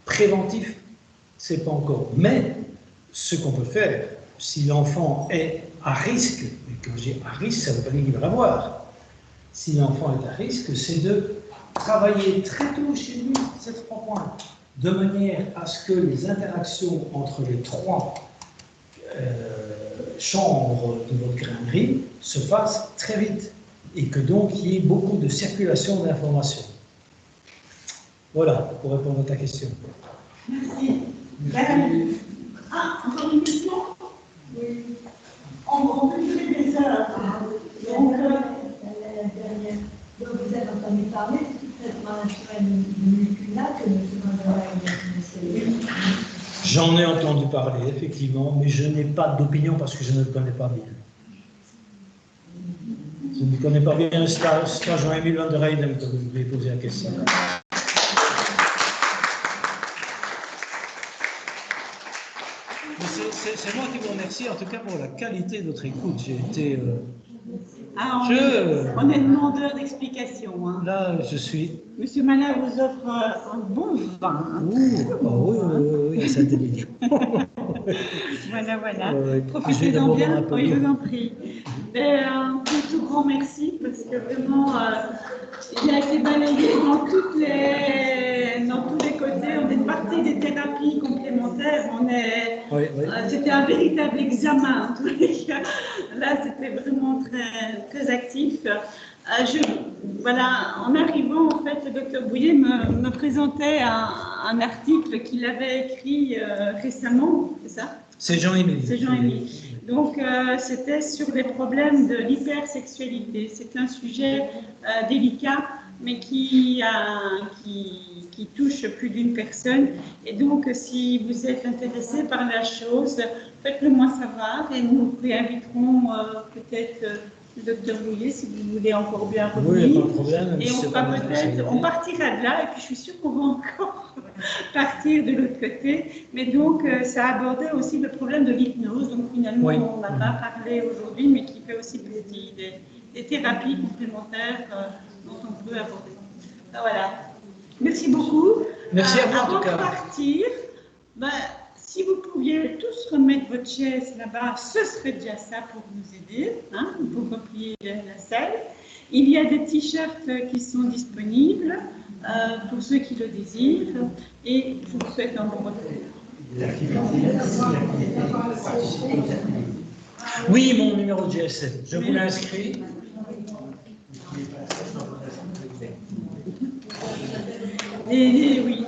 Préventif, c'est pas encore. Mais, ce qu'on peut faire, si l'enfant est à risque, et quand je dis à risque, ça ne veut pas dire qu'il va l'avoir. Si l'enfant est à risque, c'est de travailler très tôt chez lui ces 3 points, de manière à ce que les interactions entre les 3 chambres de votre grainerie se fassent très vite et que donc il y ait beaucoup de circulation d'informations. Voilà, pour répondre à ta question. Merci. Encore une question? Oui. On peut faire des heures. Donc, donc vous avez entendu parler du traitement naturel moléculaire que M. Van der Leyen. J'en ai entendu parler, effectivement, mais je n'ai pas d'opinion parce que je ne le connais pas bien. Je ne connais pas bien le stage Jean-Émile Van der Leyen que vous voulez poser la question. C'est moi qui vous remercie, en tout cas pour la qualité de votre écoute. J'ai été... on est demandeur d'explications. Hein. Là, je suis... Monsieur Malin vous offre un bon vin. Oui, ça délire. Voilà. Profitez-en bien, je vous en prie. Un tout grand merci, parce que vraiment, il a été balayé dans tous les côtés. On est parti des thérapies complémentaires. C'était un véritable examen, en tous les cas. Là, c'était vraiment très, très actif. En arrivant, en fait, le docteur Bouillet me présentait un article qu'il avait écrit récemment, c'est ça? C'est Jean-Émile. C'est Jean-Émile. Donc, c'était sur les problèmes de l'hypersexualité. C'est un sujet délicat, mais qui touche plus d'une personne. Et donc, si vous êtes intéressé par la chose, faites-le moi savoir et nous réinviterons peut-être le docteur Bouillet si vous voulez encore bien revenir. Oui, pas de problème. Et on partira de là, et puis je suis sûre qu'on va encore partir de l'autre côté. Mais donc, ça abordait aussi le problème de l'hypnose. Donc, finalement, on n'a pas parlé aujourd'hui, mais qui fait aussi partie des thérapies complémentaires dont on peut aborder. Voilà. Merci beaucoup. Merci à vous, en tout cas. Avant de partir, si vous pouviez tous remettre votre chaise là-bas, ce serait déjà ça pour nous aider, pour replier la salle. Il y a des t-shirts qui sont disponibles pour ceux qui le désirent et je vous souhaite un bon retour. Oui, mon numéro de GSM. Je vous l'inscris. Et oui.